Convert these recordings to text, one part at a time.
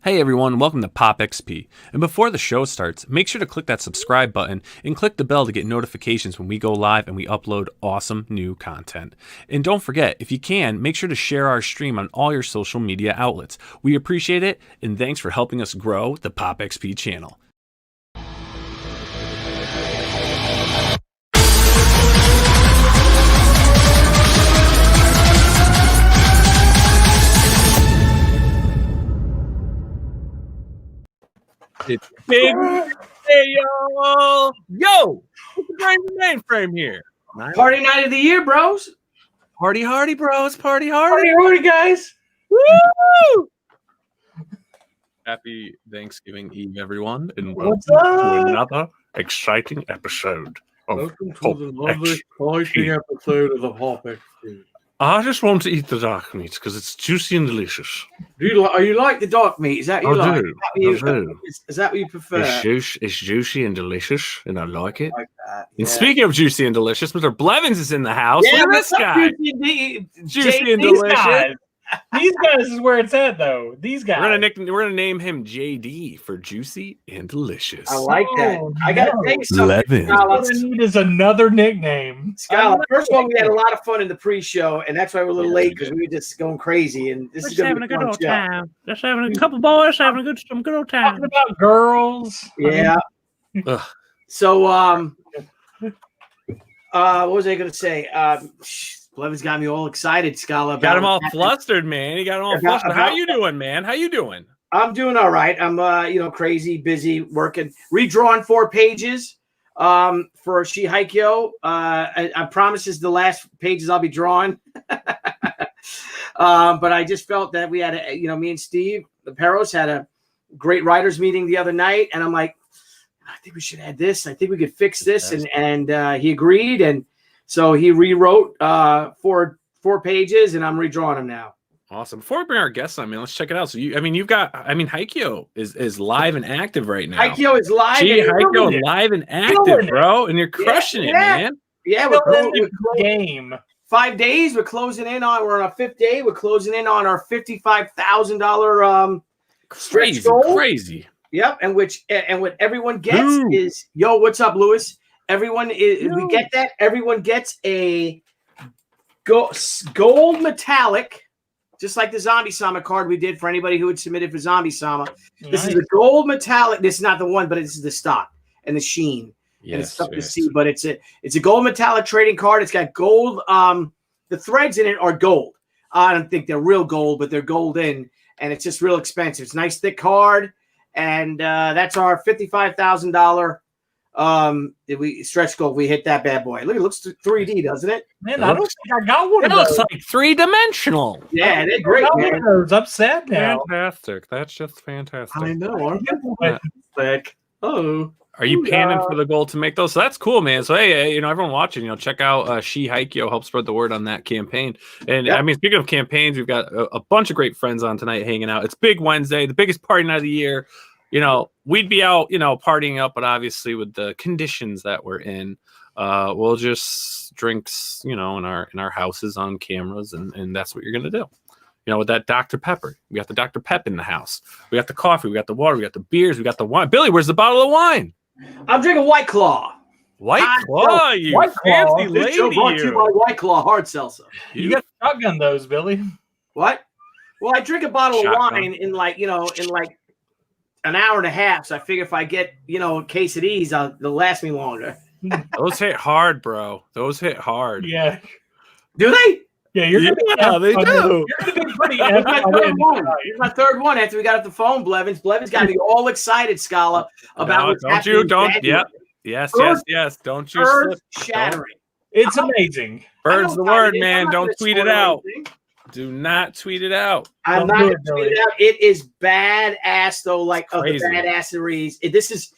Hey everyone, welcome to POPXP. And before the show starts, make sure to click that subscribe button and click the bell to get notifications when we go live and we upload awesome new content. And don't forget, if you can, make sure to share our stream on all your social media outlets. We appreciate it, and thanks for helping us grow the POPXP channel. It's big day, y'all! Yo! What's the brand new mainframe here? Party night of the year, bros. Party hardy, bros. Party hardy. Party hardy, guys. Woo! Happy Thanksgiving Eve, everyone, and welcome to another exciting episode of Welcome to the lovely, exciting episode of the POPXP. I just want to eat the dark meat because it's juicy and delicious. Do you like the dark meat? Is that you I like? do. I do. Is that what you prefer? It's juicy and delicious, and I like it. I like that. And speaking of juicy and delicious, Mr. Blevins is in the house. Yeah, Look at this guy. Juicy and delicious. These guys is where it's at, though. These guys. We're gonna name him JD for juicy and delicious. I like that. I gotta tell you something. What I need is another nickname. Scott, first of all, we had a lot of fun in the pre-show, and that's why we're a little late because we were just going crazy. And this is gonna be a good old time. Just having a couple boys having some good old time. Talking about girls. Yeah. So what was I gonna say? Blevins got me all excited, Scala. Got him all flustered, man. He got him all flustered. How you doing, man? How you doing? I'm doing all right. I'm crazy, busy, working, redrawing 4 pages for She Haikyo. I promise this is the last pages I'll be drawing. But I just felt that we had me and Steve, the Perros, had a great writers meeting the other night, and I'm like, I think we should add this. I think we could fix this, and he agreed, and so he rewrote 4 pages, and I'm redrawing them now. Awesome. Before we bring our guests on, man, let's check it out. So Haikyo is live and active right now. Haikyo is live. Haikyo live and active, bro, and you're crushing it, man. Yeah, we're game. 5 days. We're closing in on. We're on our 5th day. We're closing in on our $55,000 stretch goal. Crazy. Yep, and what everyone gets is, yo, what's up, Lewis? Everyone is. We get that. Everyone gets a gold metallic, just like the Zombie Sama card we did for anybody who had submitted for Zombie Sama. Nice. This is a gold metallic. This is not the one, but this is the stock and the sheen. Yes, and it's tough to see, but it's a gold metallic trading card. It's got gold. The threads in it are gold. I don't think they're real gold, but they're golden, and it's just real expensive. It's a nice thick card, and that's our $55,000. We stretch goal. We hit that bad boy. Look, it looks 3D, doesn't it? Man, I don't think I got one of those. It looks like 3-dimensional. Yeah, they're great, man. I'm upset now. Fantastic. That's just fantastic. I know. Aren't they? Like, oh. Are you panning for the goal to make those? So that's cool, man. So hey, everyone watching, check out She Haikyo, help spread the word on that campaign. And I mean, speaking of campaigns, we've got a bunch of great friends on tonight hanging out. It's Big Wednesday, the biggest party night of the year. We'd be out, partying up, but obviously with the conditions that we're in, we'll just drinks, in our houses on cameras, and that's what you're gonna do. With that Dr. Pepper. We got the Dr. Pep in the house. We got the coffee, we got the water, we got the beers, we got the wine. Billy, where's the bottle of wine? I'm drinking White Claw. White Claw, you White Claw. fancy lady. Show brought to you by White Claw hard seltzer. You got shotgun those, Billy. What? Well, I drink a bottle of wine in like an hour and a half. So I figure if I get, a case of these, they'll last me longer. Those hit hard, bro. Those hit hard. Yeah. Do they? Yeah, they do. You're gonna be pretty Here's my third one after we got off the phone, Blevins. Blevins got me all excited, Scala, about what's happening. Yes. Don't you slip. Shattering. It's amazing. Bird's the word, man. Don't tweet it out. Do not tweet it out. I'm not going to tweet it out. It is badass, though, like of the badasseries. This is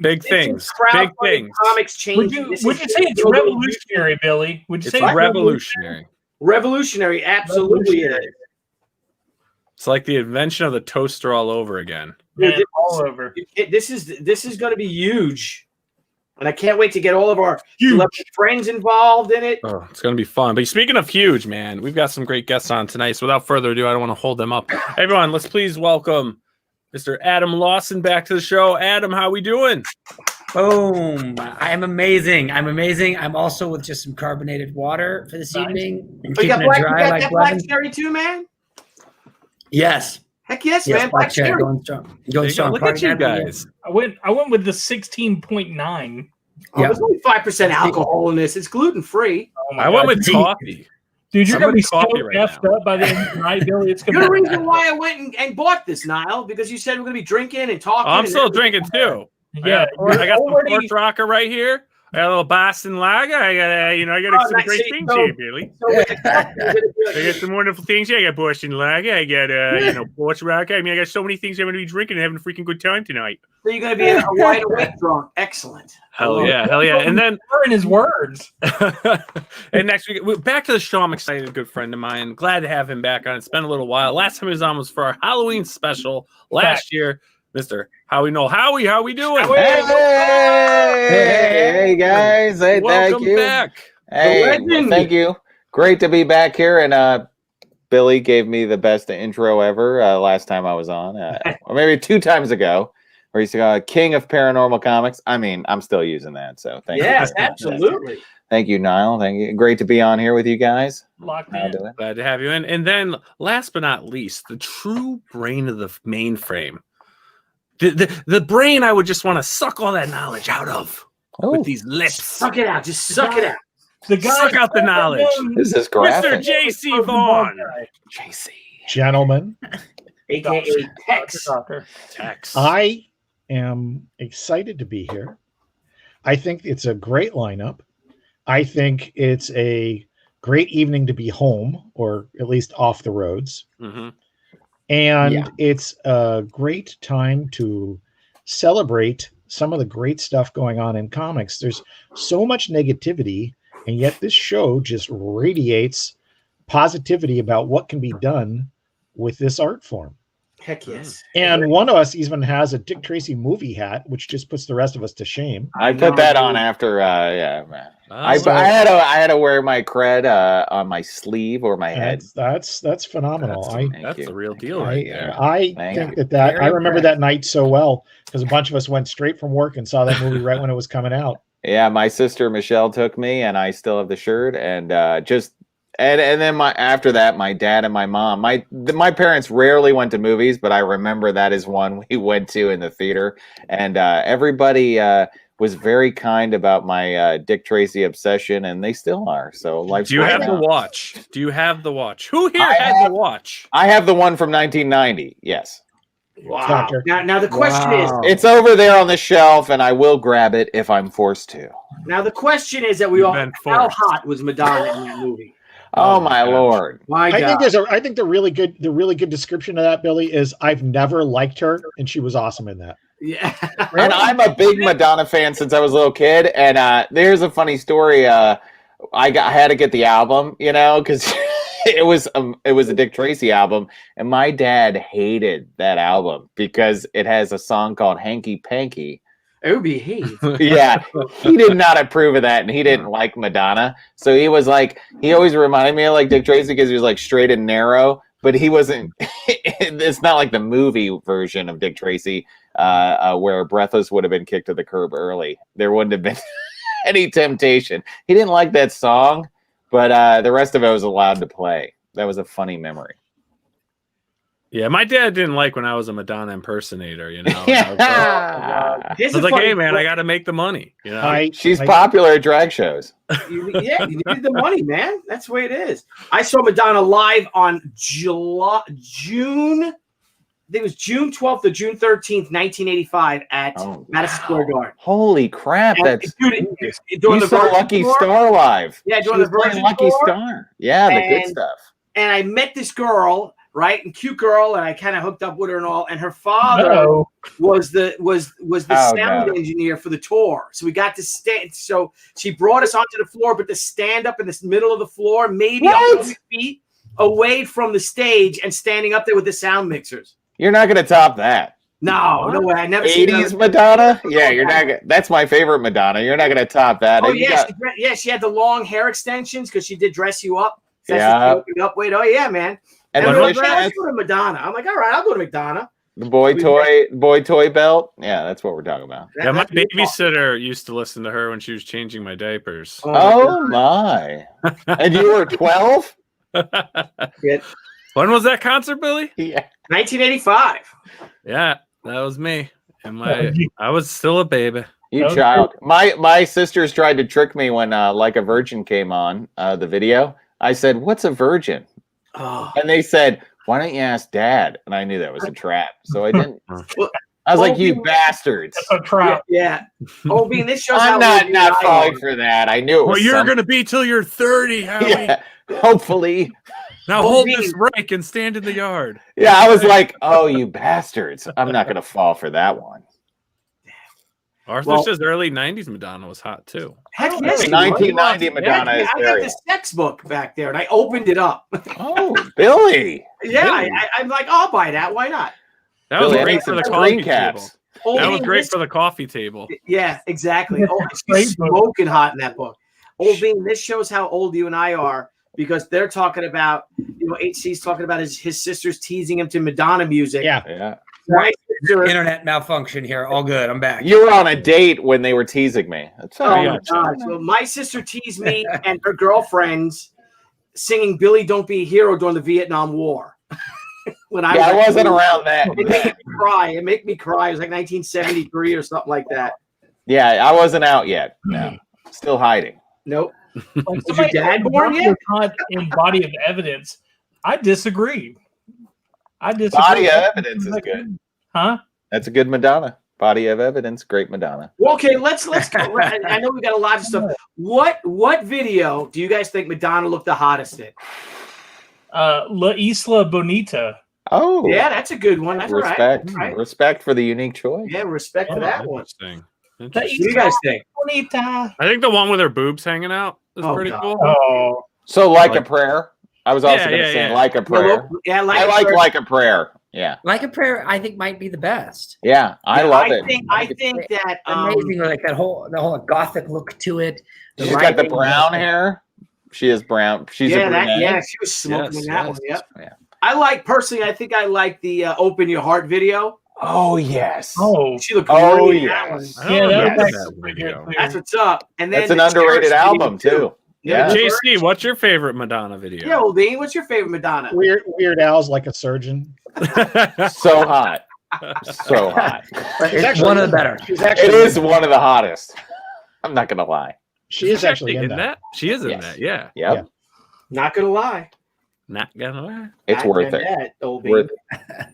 big things. Big things. Comics changing. Would you say it's revolutionary, Billy? Would you say it's revolutionary? Revolutionary, absolutely is. It's like the invention of the toaster all over again. Man, all over. This is going to be huge. And I can't wait to get all of our celebrity friends involved in it. Oh, it's going to be fun. But speaking of huge, man, we've got some great guests on tonight. So without further ado, I don't want to hold them up. Everyone, let's please welcome Mr. Adam Lawson back to the show. Adam, how we doing? Boom. I'm amazing. I'm also with just some carbonated water for this evening. And You got keeping it black, dry like black lemon. cherry too, man? Yes. Heck yes, man. Black cherry going strong. Going strong. Look at you guys. I went with the 16.9. Oh, there's only 5% alcohol in this. It's gluten free. Oh my I went God. with coffee. Dude, you're gonna be so coffee right effed now. up by the end of the night, Billy. It's gonna You're the be reason why I went and bought this, Niall, because you said we're going to be drinking and talking. Oh, I'm and still everything. drinking too. yeah. I got some already- Porch Rocker right here. I got a little Boston Lager. I got some nice. great See, things so- here, Billy. So with the coffee, you're gonna be like, I got some wonderful things here. I got Boston Lager. I got Porch Rocker. I mean, I got so many things I'm going to be drinking and having a freaking good time tonight. so you're going to be a wide awake drunk. Excellent. Hell yeah, hell yeah. And then in his words. and next week, back to the show. I'm excited. A good friend of mine. Glad to have him back on. It's been a little while. Last time he was on was for our Halloween special last year. Mr. Howie Noel. Howie, how we doing? Hey guys. Hey, Welcome thank you. back. Hey, legend. thank you. Great to be back here. And Billy gave me the best intro ever last time I was on, or maybe 2 times ago, where he's King of Paranormal Comics. I mean, I'm still using that. So thank you. Yes, very much. absolutely. Thank you, Niall. Thank you. Great to be on here with you guys. Locked How in. doing? Glad to have you in. And then, last but not least, the true brain of the mainframe. The brain I would just want to suck all that knowledge out of with these lips. Suck it out. Just suck it out. The guy Suck out the knowledge. This is Mr. graphic. JC Vaughn. JC. Gentlemen, AKA Tex. Tex. I am excited to be here. I think it's a great lineup. I think it's a great evening to be home, or at least off the roads. Mhm. And it's a great time to celebrate some of the great stuff going on in comics. There's so much negativity, and yet this show just radiates positivity about what can be done with this art form. Heck yes. And one of us even has a Dick Tracy movie hat, which just puts the rest of us to shame. I put that on after. I had to wear my cred on my sleeve or my head. That's phenomenal. That's the real deal right there. I think that I remember that night so well because a bunch of us went straight from work and saw that movie right when it was coming out. Yeah, my sister Michelle took me, and I still have the shirt. And and then after that, my dad and my mom. My parents rarely went to movies, but I remember that is one we went to in the theater, and everybody was very kind about my Dick Tracy obsession, and they still are. So Do you have the watch? Do you have the watch? Who here has the watch? I have the one from 1990. Yes. Wow. Doctor. Now the question is. It's over there on the shelf, and I will grab it if I'm forced to. Now the question is that we You've all. been How forced. hot was Madonna in that movie? Oh my Lord! My I God. think the really good description of that, Billy, is I've never liked her, and she was awesome in that. Yeah. And I'm a big Madonna fan since I was a little kid. And there's a funny story. I had to get the album, because it was a Dick Tracy album, and my dad hated that album because it has a song called "Hanky Panky." It would be he. Yeah, he did not approve of that, and he didn't like Madonna. So he was like, he always reminded me of like Dick Tracy because he was like straight and narrow, but he wasn't. It's not like the movie version of Dick Tracy, where Breathless would have been kicked to the curb early. There wouldn't have been any temptation. He didn't like that song, but the rest of it was allowed to play. That was a funny memory. Yeah, my dad didn't like when I was a Madonna impersonator, Yeah. I was like, hey, man, I got to make the money, She's popular at drag shows. You needed the money, man. That's the way it is. I saw Madonna live on June. I think it was June 12th or June 13th, 1985 at Madison Square Garden. Holy crap. And, That's dude, you saw Lucky Star live. Yeah, She doing was the Virgin playing Lucky Tour. Star. Yeah, the good stuff. And I met this girl, right? And cute girl, and I kind of hooked up with her and all. And her father was the sound engineer for the tour. So we got to stand. So she brought us onto the floor, but to stand up in the middle of the floor, maybe 100 feet away from the stage, and standing up there with the sound mixers. You're not going to top that. No way. I never seen 80s her. Madonna? Yeah, you're not gonna, that's my favorite Madonna. You're not gonna top that. Oh You yeah, got- she had the long hair extensions because she did dress you up. Yeah. Up. Wait, oh yeah, man. and And the they're like, fishnets, "Yeah, let's go to Madonna." I'm like, all right, I'll go to Madonna. the boy toy belt. Yeah, that's what we're talking about. Yeah, my That's what we're talking babysitter used to listen to her when she was changing my diapers. about. Oh my! And you were 12? Yeah. When was that concert, Billy? Yeah. 1985. Yeah, that was me. And I was still a baby. You Okay. child. My sisters tried to trick me when Like a Virgin came on the video. I said, "What's a virgin?" Oh. And they said, "Why don't you ask Dad?" And I knew that was a trap, so I didn't. Well, I was like, oh, "You you- bastards!" That's a trap. Yeah. Oh, being this shows how I'm not old you and I falling are. for that. I knew it was. Well, you're something. going to be till you're 30, Howie. Yeah, hopefully. Now Oh, hold being- this rake and stand in the yard. Yeah, I was like, "Oh, you bastards!" I'm not gonna fall for that one. Arthur Well- says early 90s Madonna was hot too. Heck yes. she 1990 was. Madonna Yeah, is I got very. the sex book back there, and I opened it up. Oh, Billy. Yeah, Really? I'm like, I'll buy that. Why not? That was Billy, I great need for some the screen coffee caps. table. Oh, That was being great this- for the coffee table. Yeah, exactly. Oh, Great she's book. smoking hot in that book. Oh, being this shows how old you and I are because they're talking about, HC's talking about his sisters teasing him to Madonna music. Yeah. Yeah. My sister, Internet malfunction here. All good. I'm back. You were on a date when they were teasing me. That's oh all. my gosh. Well, my sister teased me and her girlfriends singing Billy Don't Be a Hero during the Vietnam War. When Yeah, I wasn't around that. It made me cry. It made me cry. It was like 1973 or something like that. Yeah, I wasn't out yet. No, still hiding. Nope. Like, Was your somebody dad told born me yet? not in body of evidence. I disagree. Body of evidence is good. Huh? That's a good Madonna. Body of evidence, great Madonna. Well, okay, let's go. I know we got a lot of stuff. What video do you guys think Madonna looked the hottest in? La Isla Bonita. Oh, Yeah, that's a good one. That's respect. right. Respect for the unique choice. Yeah, respect for that one. Interesting. La What do Interesting. you guys think? Bonita. I think the one with her boobs hanging out is Oh, pretty God. cool. Oh, So, like a prayer. I was also Yeah, going to yeah, say yeah. like a prayer. Yeah, I like a prayer. Yeah, Like a Prayer, I think might be the best. yeah, I love it. I think that Amazing, like the whole gothic look to it. The She's got the writing. brown hair. She is brown. She's a brunette. she was smoking Yes, in that yes. one. Yep. Yeah. I like personally. I think I like the "Open Your Heart" video. Oh yes. oh, She looked Oh, great in that one. yes. I don't yeah, remember that that was video. That's what's up. And then That's an the underrated Cherish album video, too. Yeah. JC, what's your favorite Madonna video? Yeah, well, Dean, what's your favorite Madonna? Weird Al's like a surgeon. So hot. So hot. She's It's one of the better. She's actually. It is one of the hottest. I'm not gonna lie. She is actually in in that. that. She is in Yes. that. Yeah. Yep. Yeah. Not gonna lie, Not gonna lie. It's Not worth gonna it. lie, old Bean. Worth it.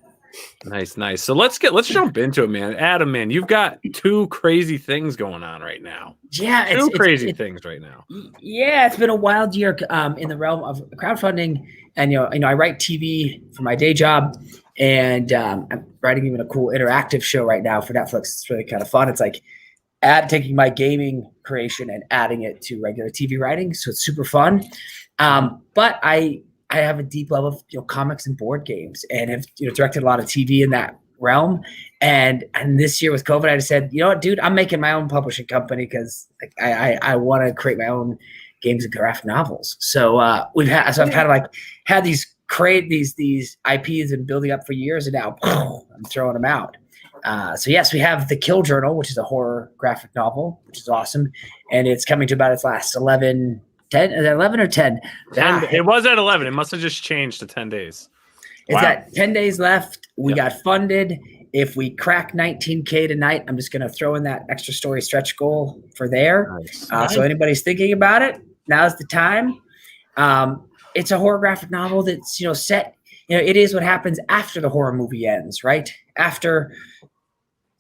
Nice. So let's jump into it, man. Adam, man, you've got two crazy things going on right now. Yeah, Two crazy things right now. Yeah, it's been a wild year in the realm of crowdfunding, and I write TV for my day job, and I'm writing even a cool interactive show right now for Netflix. It's really kind of fun. It's like taking my gaming creation and adding it to regular TV writing, so it's super fun. But I have a deep love of comics and board games, and have directed a lot of TV in that realm. And this year with COVID, I just said, you know what, dude, I'm making my own publishing company because I want to create my own games and graphic novels. So I've kind of like had these IPs and building up for years, and now I'm throwing them out. So yes, we have The Kill Journal, which is a horror graphic novel, which is awesome, and it's coming to about its last 11 or 10? It was at 11. It must have just changed to 10 days. It's got 10 days left. We got funded. If we crack 19K tonight, I'm just going to throw in that extra story stretch goal for there. Nice. So anybody's thinking about it, now's the time. It's a horror graphic novel that's set. It is what happens after the horror movie ends, right? After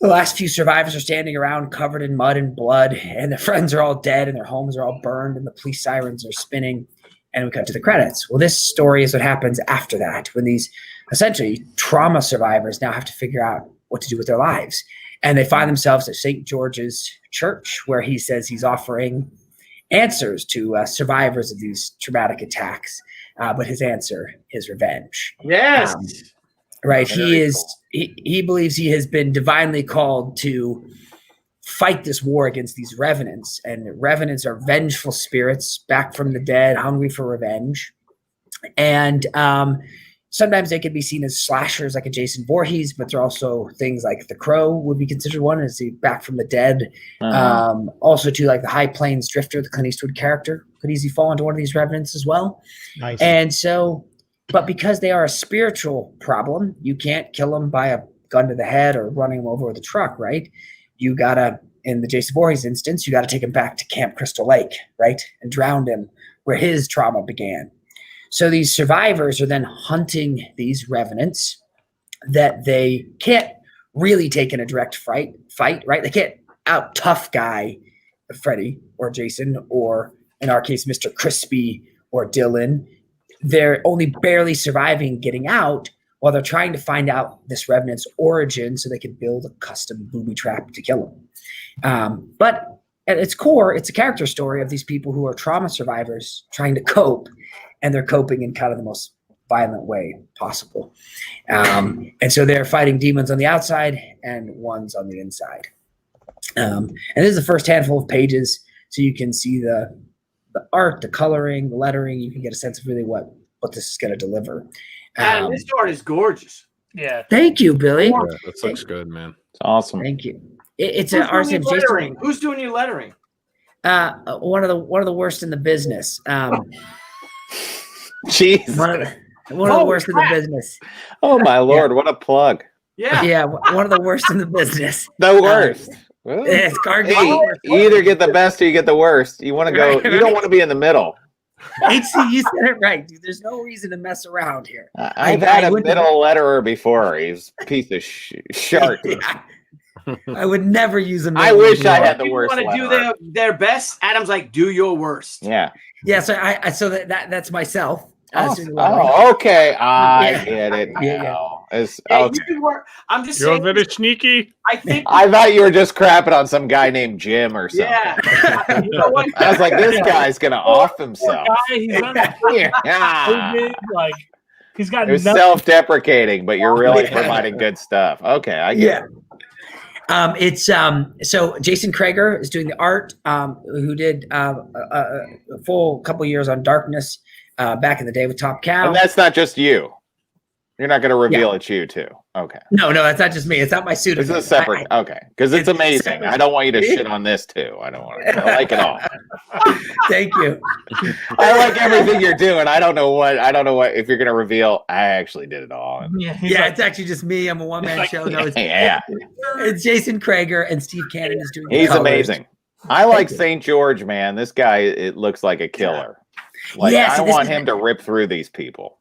the last few survivors are standing around covered in mud and blood, and their friends are all dead, and their homes are all burned, and the police sirens are spinning, and we cut to the credits. Well, this story is what happens after that, when these essentially trauma survivors now have to figure out what to do with their lives. And they find themselves at St. George's Church, where he says he's offering answers to survivors of these traumatic attacks. But his answer is revenge. Yes. right? Very cool. He believes he has been divinely called to fight this war against these revenants, and revenants are vengeful spirits back from the dead, hungry for revenge. And sometimes they can be seen as slashers like a Jason Voorhees, but they're also things like the Crow would be considered one, as the back from the dead. Also too, like the High Plains Drifter, the Clint Eastwood character, could easily fall into one of these revenants as well. Nice. And so, but because they are a spiritual problem, you can't kill them by a gun to the head or running them over with a truck, right? You gotta, in the Jason Voorhees instance, you gotta take him back to Camp Crystal Lake, right? And drown him where his trauma began. So these survivors are then hunting these revenants that they can't really take in a direct fight, right? They can't out tough guy Freddy or Jason, or in our case, Mr. Crispy or Dylan. They're only barely surviving getting out while they're trying to find out this revenant's origin so they can build a custom booby trap to kill him. But at its core, it's a character story of these people who are trauma survivors trying to cope, and they're coping in kind of the most violent way possible. And so they're fighting demons on the outside and ones on the inside. And this is the first handful of pages, so you can see the art, the coloring, the lettering. You can get a sense of really what this is going to deliver. Adam, this art is gorgeous. Yeah. Thank you, Billy. Yeah, that looks good, man. It's awesome. Thank you. It's an art of Jason. Who's doing your lettering? One of the worst in the business. Jeez. One of the worst in the business. Oh my Lord, what a plug. Yeah. Yeah, one of the worst in the business. The worst. Well, It's Gargan. hey, you either get the best or you get the worst. You want to go, you don't want to be in the middle. HC, you said it right, dude. There's no reason to mess around here. I've had a middle letterer before. He's a piece of shark. Yeah. I would never use a I middle wish I letterer. had the worst Want to do letterer. their best? Adam's like, do your worst. Yeah. Yeah, so that's myself. Oh, okay. I get it now. Yeah. It's, Hey, okay. you can work. I'm just You're saying. very sneaky. I think. I thought you were just crapping on some guy named Jim or something. Yeah. You know what? I was like, this guy's gonna off Poor himself. guy, he's on Yeah. COVID, like he's got You're nothing. self-deprecating, but you're really Yeah. providing good stuff. Okay, I get it. It's so Jason Krager is doing the art, who did a full couple years on Darkness back in the day with Top Cow. And that's not just you. You're not going to reveal it's you too. Okay. No, that's not just me. It's not my suit. This is a separate. Okay, because it's It's amazing. separate. I don't want you to shit on this too. I don't want to. I like it all. Thank you. I like everything you're doing. I don't know what if you're going to reveal. I actually did it all. Yeah, he's Yeah, like, it's actually just me. I'm a one-man like- show. No, Yeah, it's Jason Krager and Steve Cannon is doing. the he's colors. amazing. I like you. St. George, man. This guy, it looks like a killer. Like Yeah, so I this want is- him to rip through these people.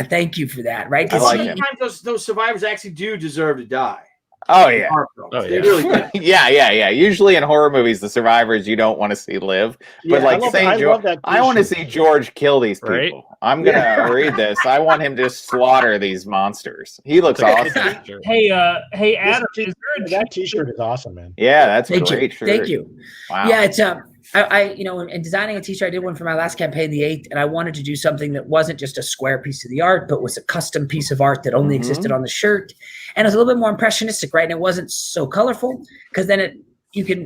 Thank you for that. Right? I 'Cause like he- him. Sometimes those survivors actually do deserve to die. Oh yeah. Oh, They yeah. really do. yeah. Usually in horror movies, the survivors you don't want to see live. But Yeah, like I love St. George, that I want to t-shirt. see George kill these people. Right? I'm gonna read this. I want him to just slaughter these monsters. He looks awesome. hey, Adam, is there a That T-shirt is awesome, man. Yeah, that's a Thank great you. shirt. Thank you. Wow. Yeah, it's I in designing a t-shirt, I did one for my last campaign, the 8th, and I wanted to do something that wasn't just a square piece of the art, but was a custom piece of art that only Mhm. existed on the shirt, and it was a little bit more impressionistic, right? And it wasn't so colorful because then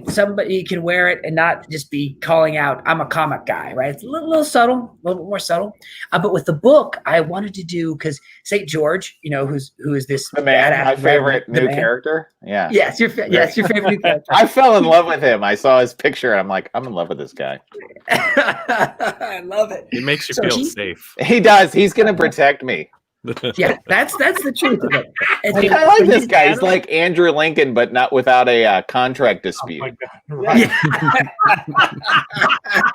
somebody can wear it and not just be calling out, "I'm a comic guy," right? It's a little subtle, a little bit more subtle. But with the book, I wanted to do because St. George, who is this The man, badass my favorite the new man. character. Yeah. Yes, your favorite new character. I fell in love with him. I saw his picture and I'm like, I'm in love with this guy. I love it. It makes you So feel he- safe. He does. He's gonna protect me. Yeah, that's the truth of it. And I like this guy. He's like Andrew Lincoln, but not without a contract Oh dispute. my God. Right.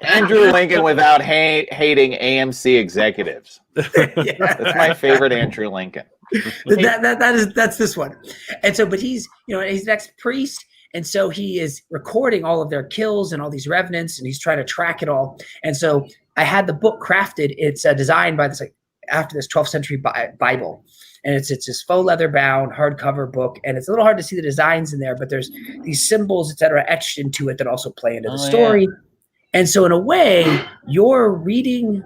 Andrew Lincoln without hating AMC executives. That's my favorite Andrew Lincoln. that's this one. And so, but he's he's an ex-priest, and so he is recording all of their kills and all these revenants, and he's trying to track it all. And so I had the book crafted. It's designed by this after this 12th century Bible. And it's this faux leather bound hardcover book, and it's a little hard to see the designs in there, but there's these symbols, etc., etched into it that also play into the story. Yeah. And so, in a way, you're reading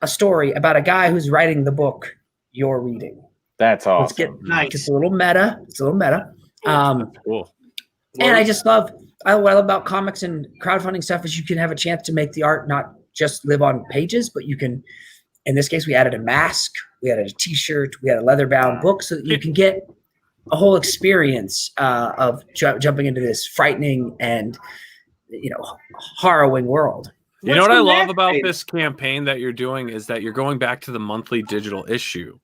a story about a guy who's writing the book you're reading. That's awesome. Let's get Nice. just a little meta. It's a little meta. Cool. And I just love, what I love about comics and crowdfunding stuff is you can have a chance to make the art not just live on pages, but you can, in this case, we added a mask, we added a t-shirt, we had a leather bound book so that you can get a whole experience of jumping into this frightening and, harrowing world. You know what I love about this campaign that you're doing is that you're going back to the monthly digital issue.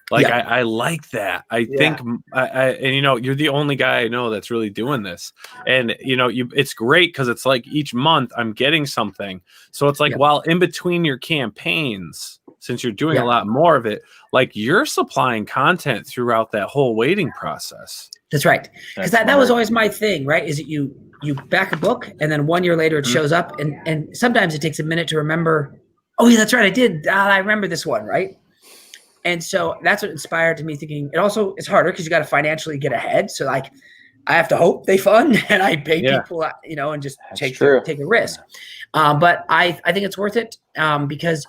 Like, yeah. I like that. I think, and you're the only guy I know that's really doing this. And, it's great because it's like each month I'm getting something. So it's like, while in between your campaigns, since you're doing a lot more of it, like you're supplying content throughout that whole waiting process. That's right. Because that was always my thing, right? Is that you back a book and then 1 year later it shows up and sometimes it takes a minute to remember, oh yeah, that's right. I did. I remember this one, right? And so that's what inspired me thinking. It also it's harder because you got to financially get ahead. So like, I have to hope they fund, and I pay people, and just take a risk. But I think it's worth it because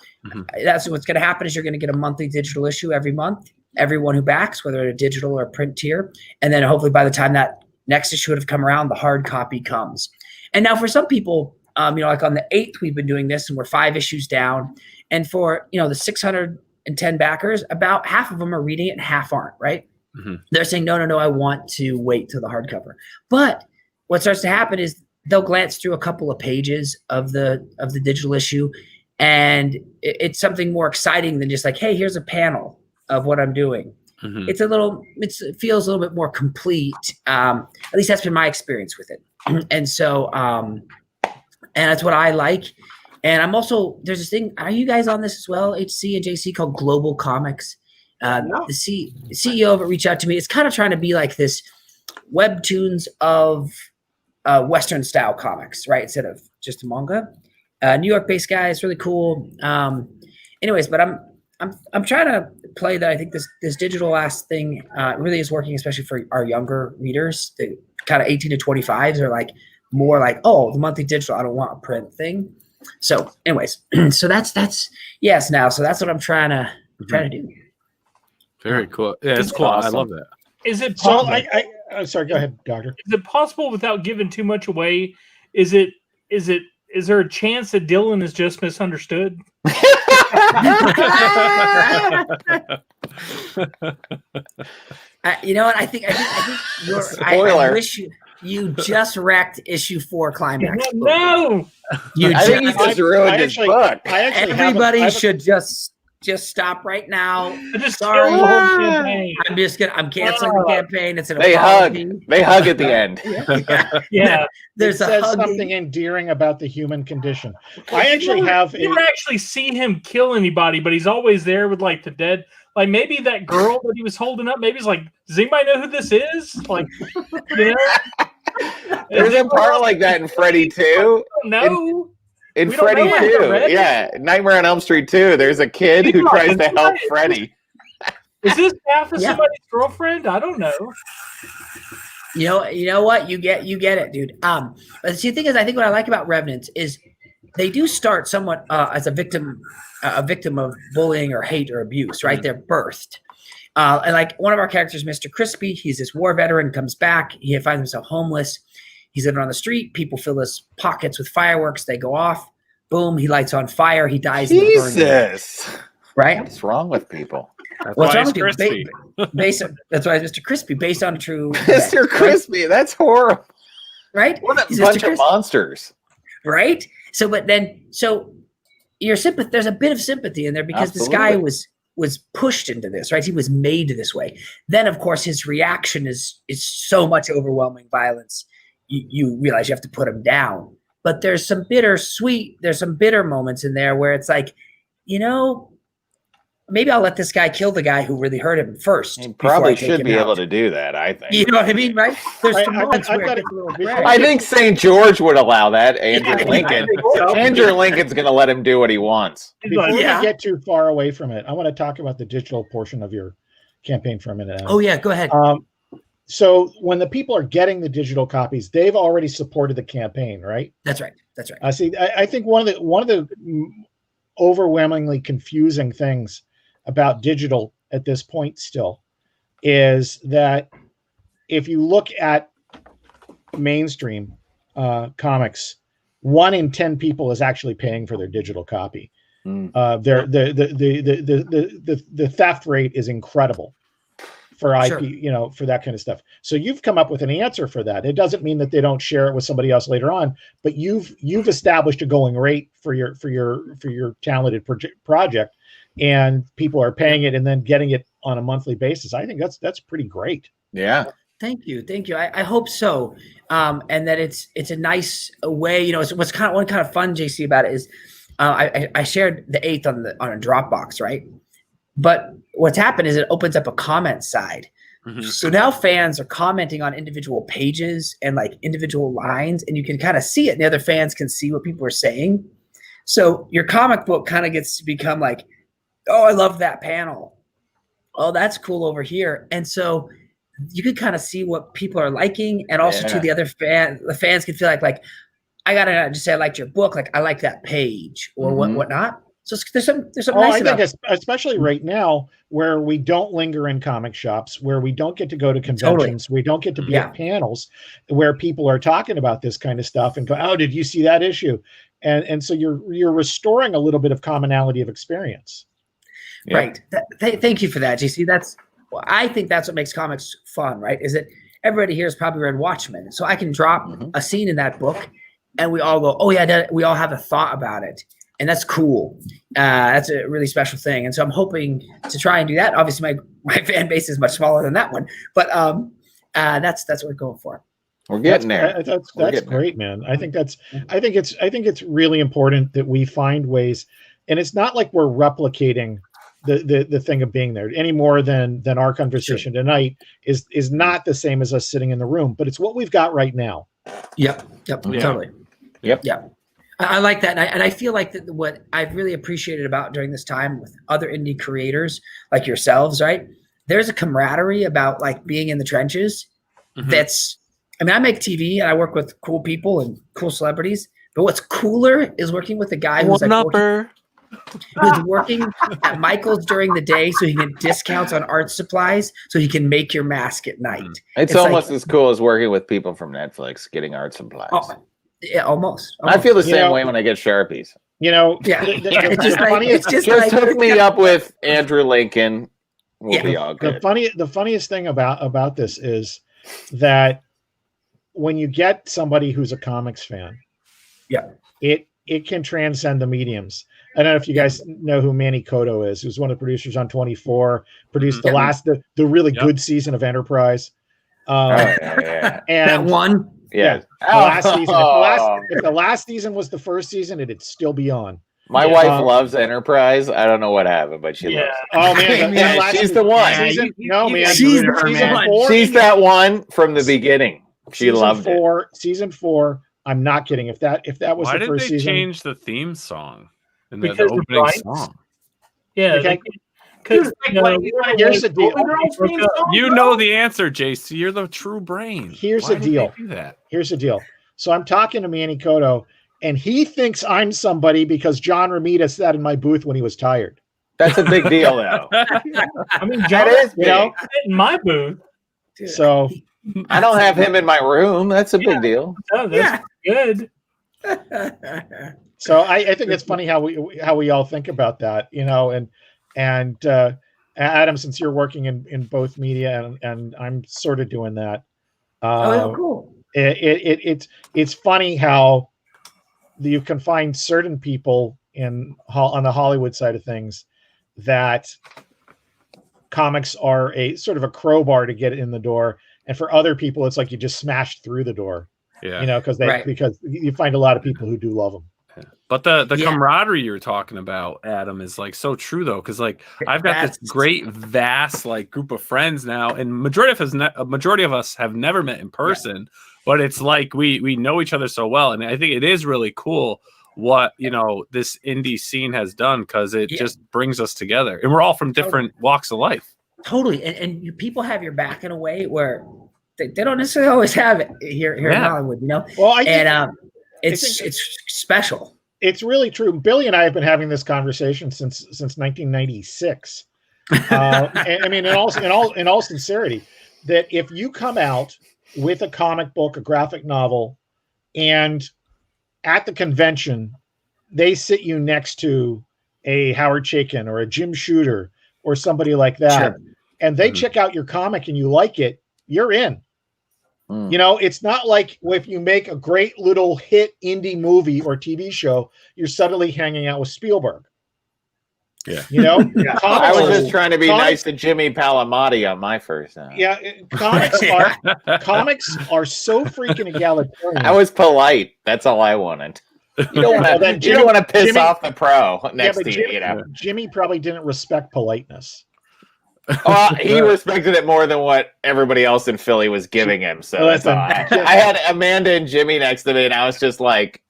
that's what's going to happen is you're going to get a monthly digital issue every month. Everyone who backs, whether at a digital or print tier, and then hopefully by the time that next issue would have come around, the hard copy comes. And now for some people, like on the 8th, we've been doing this, and we're 5 issues down. And for the 610 backers, about half of them are reading it and half aren't, right? They're saying, no, I want to wait till the hardcover. But what starts to happen is they'll glance through a couple of pages of the digital issue, and it's something more exciting than just like, hey, here's a panel of what I'm doing. It feels a little bit more complete. At least that's been my experience with it. And so, and that's what I like. And I'm also, there's this thing, are you guys on this as well, HC and JC, called Global Comics? The CEO of it reached out to me. It's kind of trying to be like this webtoons of Western style comics, right? Instead of just a manga. New York based guy. It's really cool. Anyways, but I'm trying to play that. I think this digital ass thing really is working, especially for our younger readers. The kind of 18 to 25s are like more like, oh, the monthly digital, I don't want a print thing. So anyways, so that's yes now. So that's what I'm trying to do. Very cool. Yeah, it's cool. Awesome. I love that. Is it possible? So sorry, go ahead, Doctor. Is it possible, without giving too much away, is there a chance that Dylan is just misunderstood? You know what? I think I wish you just wrecked issue 4 climax. No, I think you just ruined his book. Everybody should just stop right now. Sorry, I'm canceling the campaign. It's an They apology. hug at the end. Yeah. There's it says something endearing about the human condition. I actually have. You never actually see him kill anybody, but he's always there with like the dead. Like maybe that girl that he was holding up. Maybe he's like, does anybody know who this is? Like, There's a part like that in Freddy 2. No. In Freddy 2, yeah, Nightmare on Elm Street 2, there's a kid who tries to help Freddy. Is this half of somebody's girlfriend? I don't know. You know what? You get it, dude. But see, the thing is, I think what I like about Revenants is they do start somewhat as a victim of bullying or hate or abuse, right? They're birthed. And like one of our characters, Mr. Crispy, he's this war veteran, comes back, he finds himself homeless. He's living on the street. People fill his pockets with fireworks. They go off. Boom. He lights on fire. He dies. Jesus. Right? What's wrong with people? What's wrong with people? That's why Mr. Crispy, based on true. Mr. Crispy. Right? That's horrible. Right? What a bunch of monsters. Right? So your sympathy, there's a bit of sympathy in there because this guy was pushed into this, right? He was made this way. Then, of course, his reaction is so much overwhelming violence. You realize you have to put him down. But there's some bitter moments in there where it's like, maybe I'll let this guy kill the guy who really hurt him first. He probably should be able to do that, I think. You know what I mean, right? There's some moments where I think St. George would allow that, Andrew Lincoln. Andrew Lincoln's going to let him do what he wants. Before we get too far away from it, I want to talk about the digital portion of your campaign for a minute. Oh, yeah, go ahead. So when the people are getting the digital copies, they've already supported the campaign, right? That's right. I think one of the overwhelmingly confusing things about digital at this point still is that if you look at mainstream comics, 1 in 10 people is actually paying for their digital copy. The theft rate is incredible for IP, Sure. for that kind of stuff. So you've come up with an answer for that. It doesn't mean that they don't share it with somebody else later on, but you've established a going rate for your talented project, and people are paying it and then getting it on a monthly basis. I think that's pretty great. Yeah. Thank you. I hope so, and that it's a nice way. It's one kind of fun, JC, about it is I shared the 8th on a Dropbox, right? But what's happened is it opens up a comment side. Mm-hmm. So now fans are commenting on individual pages and like individual lines, and you can kind of see it. And the other fans can see what people are saying. So your comic book kind of gets to become like, oh, I love that panel. Oh, that's cool over here. And so you can kind of see what people are liking, and also to the fans can feel like I gotta just say I liked your book, like I like that page or whatnot. So there's some nice I think especially right now where we don't linger in comic shops, where we don't get to go to conventions, we don't get to be at panels where people are talking about this kind of stuff and go, oh, did you see that issue? And so you're restoring a little bit of commonality of experience. Right. Thank you for that, JC. I think that's what makes comics fun, right? Is that everybody here has probably read Watchmen. So I can drop a scene in that book and we all go, oh yeah, we all have a thought about it. And that's cool. That's a really special thing. And so I'm hoping to try and do that. Obviously my fan base is much smaller than that one, but that's what we're going for. We're getting there. That's great, man. I think it's really important that we find ways, and it's not like we're replicating the thing of being there any more than our conversation tonight is not the same as us sitting in the room, but it's what we've got right now. Yep. Totally. Yep. I like that. And I feel like that what I've really appreciated about during this time with other indie creators like yourselves, right? There's a camaraderie about like being in the trenches. I make TV and I work with cool people and cool celebrities, but what's cooler is working with a guy who's working at Michael's during the day so he can get discounts on art supplies so he can make your mask at night. It's almost as cool as working with people from Netflix getting art supplies. Yeah, almost. I feel the same way when I get Sharpies. It's just hook me up with Andrew Lincoln. We'll be all good. The funniest thing about this is that when you get somebody who's a comics fan, it can transcend the mediums. I don't know if you guys know who Manny Cotto is, who's one of the producers on 24, produced the really good season of Enterprise. And that one. Yeah. The last season. If the last season was the first season, it'd still be on. My wife loves Enterprise. I don't know what happened, but she loves it. Oh man, she's the one. She's the one. She's that one from the beginning. She loved it. Season 4. I'm not kidding. If that was the first season. Why did they change the theme song? The opening song. Yeah. Here's the deal. You know the answer, JC. You're the true brain. Here's the deal. Here's the deal. So I'm talking to Manny Cotto, and he thinks I'm somebody because John Romita sat in my booth when he was tired. That's a big deal, though. I mean, John is in my booth. So I don't have him in my room. That's a big deal. Oh, that's good. So I think it's funny how we all think about that, and Adam, since you're working in both media and I'm sort of doing that. Cool. It's funny how you can find certain people on the Hollywood side of things that comics are a sort of a crowbar to get in the door, and for other people it's like you just smashed through the door. Because you find a lot of people who do love them. But the camaraderie you're talking about, Adam, is like so true though, because like I've got this great vast like group of friends now, and majority of us have never met in person, but it's like we know each other so well, and I think it is really cool what this indie scene has done, because it just brings us together, and we're all from different walks of life. Totally, and people have your back in a way where they don't necessarily always have it here in Hollywood, Well, it's special. It's really true. Billy and I have been having this conversation since 1996, And, I mean, in all sincerity, that if you come out with a comic book, a graphic novel, and at the convention they sit you next to a Howard Chaykin or a Jim Shooter or somebody like that, Sure. and they check out your comic and you like it, you're in. Mm. You know, it's not like if you make a great little hit indie movie or TV show, you're suddenly hanging out with Spielberg. Yeah. You know, I was just trying to be nice to Jimmy Palamati on my first time. Yeah, comics are so freaking egalitarian. I was polite. That's all I wanted. You don't want to piss off the pro next to you. You know, Jimmy probably didn't respect politeness. Well, he respected it more than what everybody else in Philly was giving him. So that's all. I had Amanda and Jimmy next to me, and I was just like,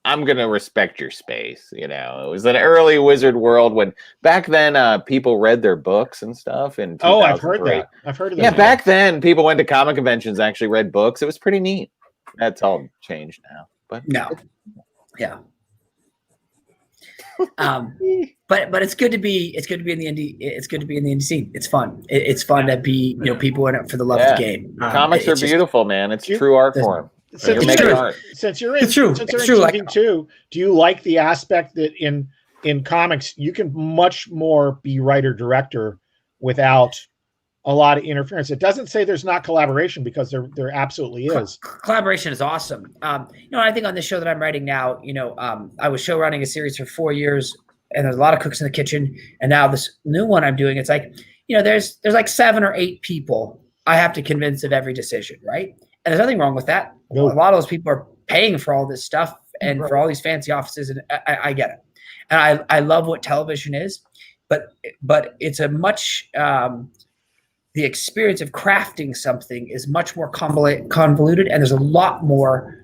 I'm gonna respect your space. You know, it was an early Wizard world when back then people read their books and stuff. And I've heard that. I've heard of that. Yeah, back then people went to comic conventions, actually read books. It was pretty neat. That's all changed now. But no, yeah. But it's good to be in the indie. It's good to be in the indie scene. It's fun. It's fun to be people in it for the love of the game. Comics are beautiful, man. It's true art form. Since you're in TV too, do you like the aspect that in comics you can much more be writer director without a lot of interference? It doesn't say there's not collaboration, because there absolutely is. Collaboration is awesome. I think on this show that I'm writing now, I was show running a series for 4 years, and there's a lot of cooks in the kitchen. And now this new one I'm doing, it's like, there's like 7 or 8 people I have to convince of every decision, right? And there's nothing wrong with that. Nope. A lot of those people are paying for all this stuff and for all these fancy offices, and I get it. And I love what television is, but it's a much the experience of crafting something is much more convoluted, and there's a lot more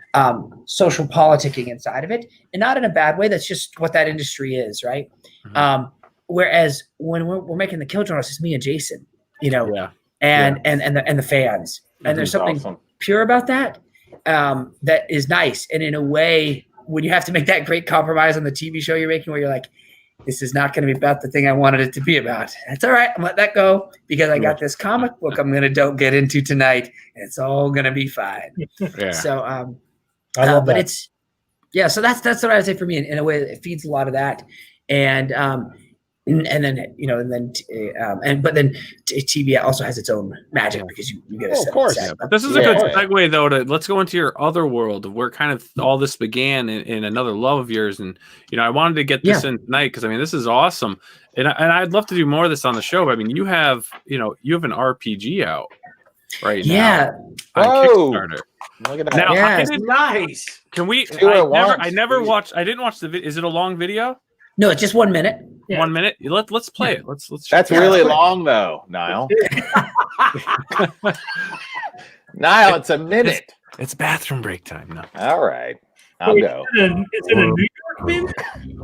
social politicking inside of it, and not in a bad way. That's just what that industry is, right? Mm-hmm. Whereas when we're making the Killjoy, it's just me and Jason, and the fans, and there's something awesome, pure about that that is nice. And in a way, when you have to make that great compromise on the TV show you're making, where you're like, this is not going to be about the thing I wanted it to be about. That's all right. I'm letting that go, because I got this comic book I'm going to don't get into tonight, and it's all going to be fine. Yeah. So, I love that. But it's, so that's what I would say for me. In a way, it feeds a lot of that. And then TV also has its own magic, because you get a of course. But this is a good segue though let's go into your other world of where kind of all this began in another love of yours. And I wanted to get this in tonight, because this is awesome, and I'd love to do more of this on the show. But you have an RPG out right now on Kickstarter. Look at that! Now, nice. Can we? I never watched. I didn't watch the video. Is it a long video? No, it's just 1 minute. Yeah. 1 minute. Let's play it. Let's. That's really long, though, Niall. Niall, it's a minute. It's bathroom break time now. All right, I'll go. It's in a New York movie?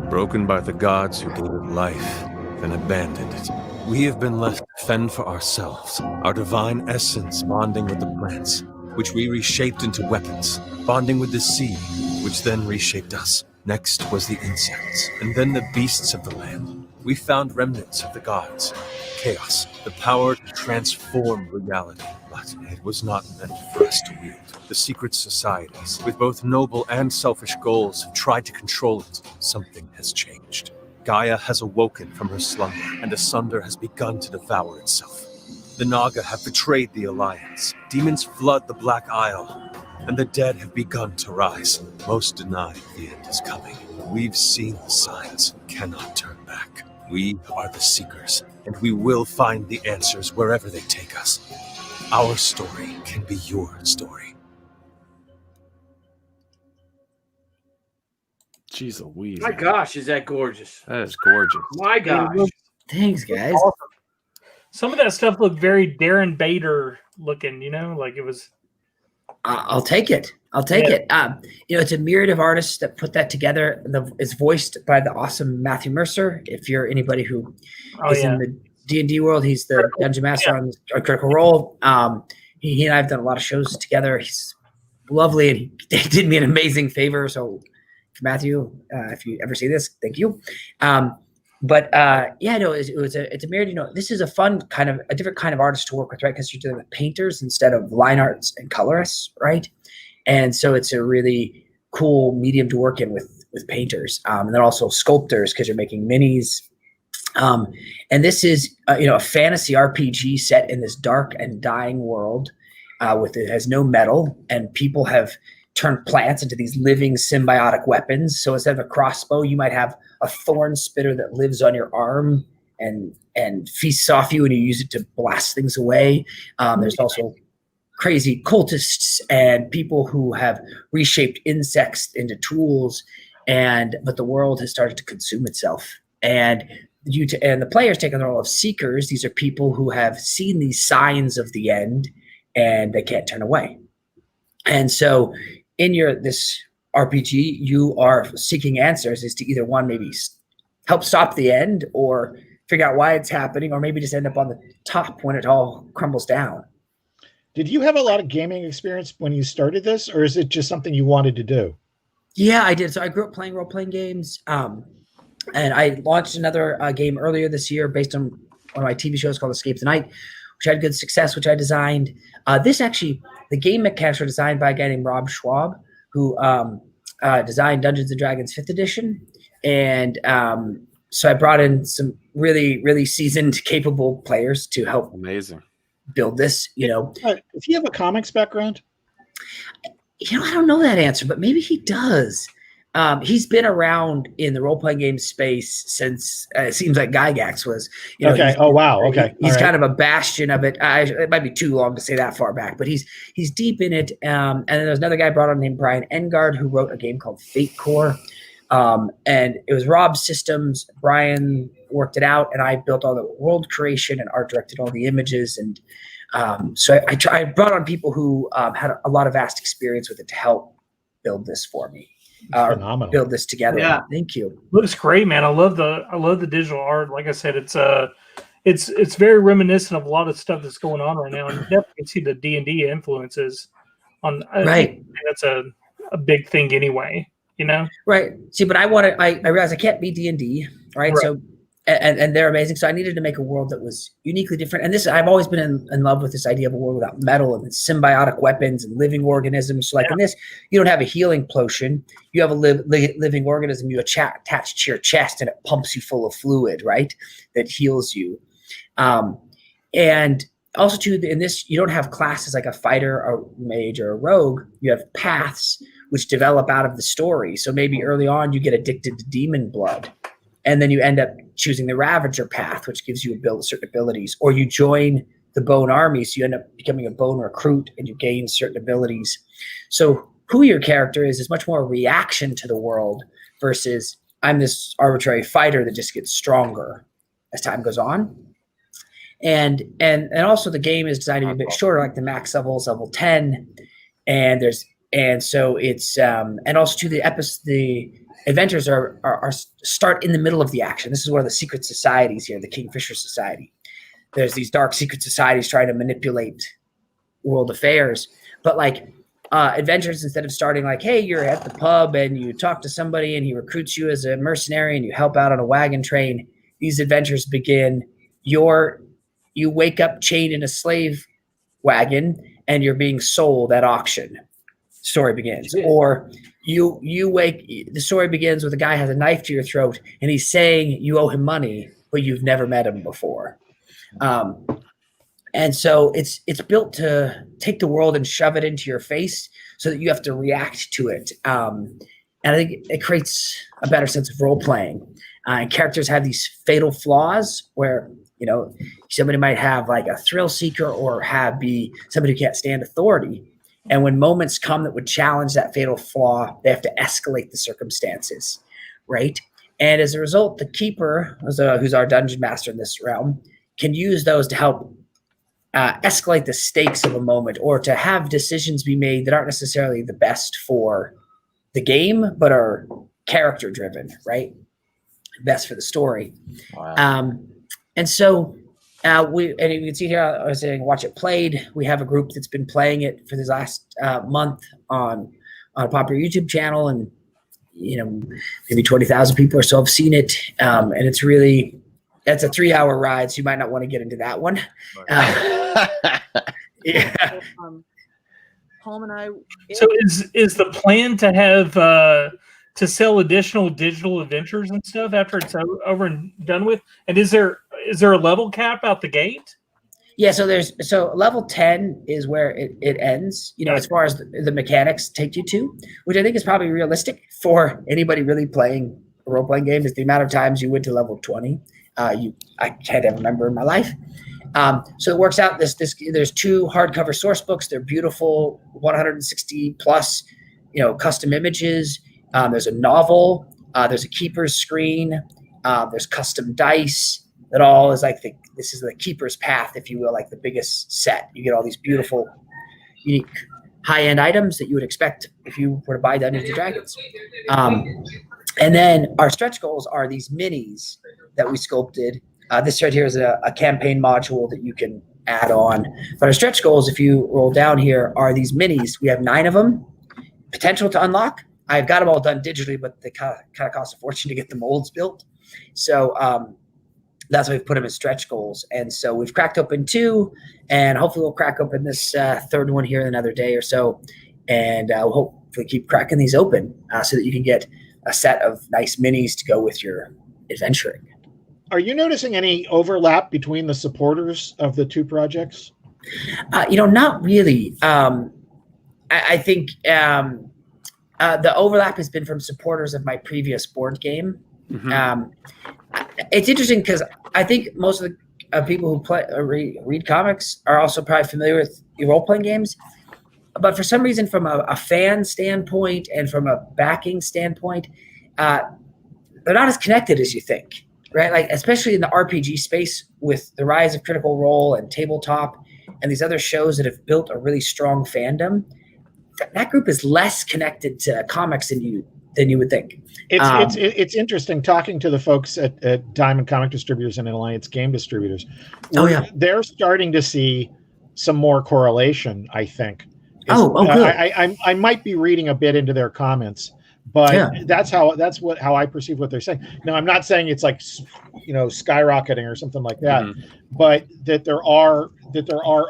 Broken by the gods who gave it life, then abandoned it. We have been left to fend for ourselves, our divine essence bonding with the plants, which we reshaped into weapons, bonding with the sea, which then reshaped us. Next was the insects, and then the beasts of the land. We found remnants of the gods, chaos, the power to transform reality. But it was not meant for us to wield. The secret societies, with both noble and selfish goals, have tried to control it. Something has changed. Gaia has awoken from her slumber, and Asunder has begun to devour itself. The Naga have betrayed the Alliance. Demons flood the Black Isle, and the dead have begun to rise. Most deny the end is coming. We've seen the signs, cannot turn back. We are the Seekers, and we will find the answers wherever they take us. Our story can be your story. Jeez Louise. My gosh, is that gorgeous? That is gorgeous. My gosh. Thanks, guys. Awesome. Some of that stuff looked very Darren Bader looking, like it was. I'll take it. It. It's a myriad of artists that put that together. It's voiced by the awesome Matthew Mercer. If you're anybody who is in the D&D world, he's the Dungeon Master on Critical Role. He and I have done a lot of shows together. He's lovely, and he did me an amazing favor. So, Matthew, if you ever see this, thank you. But yeah, no, it's a myriad. You know, this is a different kind of artist to work with, right? Because you're dealing with painters instead of line arts and colorists, right? And so it's a really cool medium to work in with painters, and then also sculptors because you're making minis. And this is a fantasy RPG set in this dark and dying world, it has no metal, and people have turned plants into these living symbiotic weapons. So instead of a crossbow, you might have a thorn spitter that lives on your arm and feasts off you, and you use it to blast things away. There's also crazy cultists and people who have reshaped insects into tools, but the world has started to consume itself. And the players take on the role of seekers. These are people who have seen these signs of the end, and they can't turn away. And so in this RPG, you are seeking answers as to either one, maybe help stop the end or figure out why it's happening, or maybe just end up on the top when it all crumbles down. Did you have a lot of gaming experience when you started this, or is it just something you wanted to do? Yeah, I did. So I grew up playing role-playing games, and I launched another game earlier this year based on one of my TV shows called Escape the Night, which had good success, which I designed. The game mechanics were designed by a guy named Rob Schwab, who designed Dungeons & Dragons 5th edition. And so I brought in some really, really seasoned, capable players to help build this, Does he have a comics background? I don't know that answer, but maybe he does. He's been around in the role-playing game space since it seems like Gygax was. Okay. Oh, wow. Okay. He's kind of a bastion of it. It might be too long to say that far back, but he's deep in it. And then there's another guy brought on named Brian Engard who wrote a game called Fate Core. And it was Rob's systems. Brian worked it out, and I built all the world creation and art directed all the images. And so I brought on people who had a lot of vast experience with it to help build this for me. Phenomenal. Build this together. Yeah. Thank you. Looks great, man. I love the digital art. Like I said, it's very reminiscent of a lot of stuff that's going on right now, and you definitely can see the D&D influences on. Right. That's a big thing anyway. Right. See, but I realized I can't be D&D. Right. So. And they're amazing. So I needed to make a world that was uniquely different. And I've always been in love with this idea of a world without metal and symbiotic weapons and living organisms. So in this, you don't have a healing potion. You have a living organism you attach to your chest, and it pumps you full of fluid, right? That heals you. And also too, in this, you don't have classes like a fighter, a mage, or a rogue. You have paths which develop out of the story. So maybe early on you get addicted to demon blood. And then you end up choosing the Ravager path, which gives you certain abilities. Or you join the Bone Army, so you end up becoming a Bone recruit, and you gain certain abilities. So who your character is much more a reaction to the world versus I'm this arbitrary fighter that just gets stronger as time goes on. And also the game is designed to be a bit shorter, like the max level is level 10. And so it's and also to the adventures are start in the middle of the action. This is one of the secret societies here, the Kingfisher Society. There's these dark secret societies trying to manipulate world affairs. But adventures, instead of starting like, hey, you're at the pub and you talk to somebody and he recruits you as a mercenary and you help out on a wagon train, these adventures begin. You wake up chained in a slave wagon and you're being sold at auction. Story begins. Or the story begins with a guy has a knife to your throat and he's saying you owe him money, but you've never met him before. And so it's built to take the world and shove it into your face so that you have to react to it. And I think it creates a better sense of role playing. And characters have these fatal flaws where, somebody might have like a thrill seeker or be somebody who can't stand authority. And when moments come that would challenge that fatal flaw, they have to escalate the circumstances, right? And as a result, the keeper, who's our dungeon master in this realm, can use those to help escalate the stakes of a moment or to have decisions be made that aren't necessarily the best for the game, but are character-driven, right? Best for the story. Wow. And so you can see here, I was saying, watch it played. We have a group that's been playing it for this last month on a popular YouTube channel, and maybe 20,000 people or so have seen it. And it's really, that's a 3-hour ride. So you might not want to get into that one. Yeah. Home and I. So is the plan to have to sell additional digital adventures and stuff after it's over and done with? And is there a level cap out the gate? Yeah, so level 10 is where it ends, as far as the mechanics take you to, which I think is probably realistic for anybody really playing a role-playing game, is the amount of times you went to level 20. I can't ever remember in my life. So it works out, there's 2 hardcover source books. They're beautiful, 160 plus, custom images. There's a novel, there's a keeper's screen, there's custom dice. That all is like this is the keeper's path, if you will, like the biggest set. You get all these beautiful, unique, high-end items that you would expect if you were to buy Dungeons & Dragons. And then our stretch goals are these minis that we sculpted. This right here is a campaign module that you can add on. But our stretch goals, if you roll down here, are these minis. We have 9 of them, potential to unlock. I've got them all done digitally, but they kind of cost a fortune to get the molds built. So that's why we've put them as stretch goals. And so we've cracked open 2, and hopefully we'll crack open this 3rd one here in another day or so. And we'll hopefully keep cracking these open so that you can get a set of nice minis to go with your adventuring. Are you noticing any overlap between the supporters of the 2 projects? Not really. I think the overlap has been from supporters of my previous board game. Mm-hmm. It's interesting because I think most of the people who play or read comics are also probably familiar with role-playing games. But for some reason, from a fan standpoint and from a backing standpoint, they're not as connected as you think, right? Like, especially in the RPG space with the rise of Critical Role and Tabletop and these other shows that have built a really strong fandom, that group is less connected to comics than you would think. It's interesting talking to the folks at Diamond Comic Distributors and Alliance Game Distributors. They're starting to see some more correlation, I think. Good. I might be reading a bit into their comments, but that's how I perceive what they're saying. Now, I'm not saying it's like skyrocketing or something like that, but that there are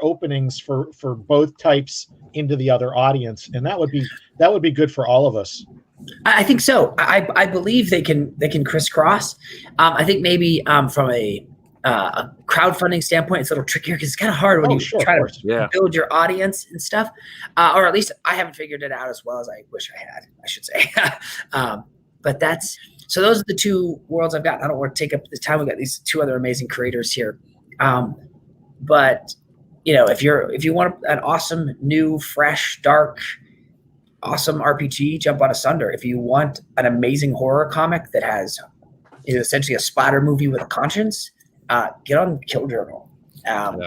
openings for both types into the other audience, and that would be good for all of us. I think so. I believe they can crisscross. I think maybe from a crowdfunding standpoint, it's a little trickier because it's kind of hard when you try to build your audience and stuff. Or at least I haven't figured it out as well as I wish I had, I should say. But so those are the 2 worlds I've got. I don't want to take up the time. We've got these 2 other amazing creators here. But if you want an awesome, new, fresh, dark, awesome RPG, jump on ASUNDER. If you want an amazing horror comic that has essentially a splatter movie with a conscience, get on Kill Journal. And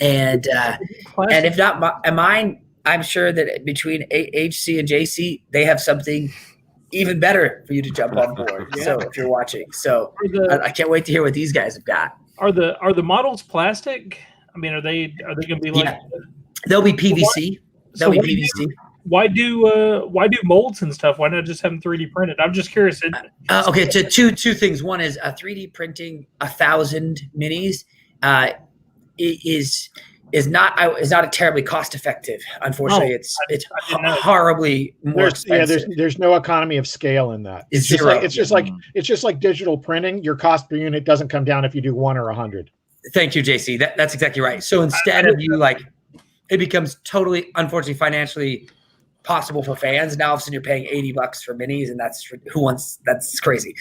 if not mine, I'm sure that between HC and JC, they have something even better for you to jump on board. So if you're watching, I can't wait to hear what these guys have got. Are the models plastic? I mean, are they going to be like? They'll be PVC. They'll be PVC. Why do molds and stuff? Why not just have them 3D printed? I'm just curious. Okay, so two things. One is 3D printing 1,000 minis is not a terribly cost effective. Unfortunately, it's horribly more expensive. There's no economy of scale in that. It's just like digital printing. Your cost per unit doesn't come down if you do 1 or 100. Thank you, JC. That's exactly right. So instead of it becomes totally, unfortunately, financially possible for fans. Now all of a sudden you're paying $80 for minis, and that's crazy.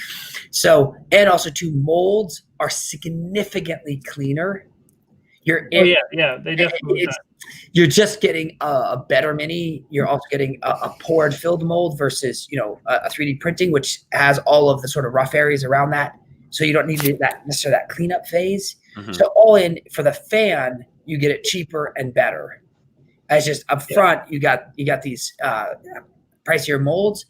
So, and also molds are significantly cleaner. They definitely. You're just getting a better mini. You're also getting a poured filled mold versus a 3D printing, which has all of the sort of rough areas around that. So you don't need necessarily that cleanup phase. Mm-hmm. So all in for the fan, you get it cheaper and better. As just up front, you got these pricier molds,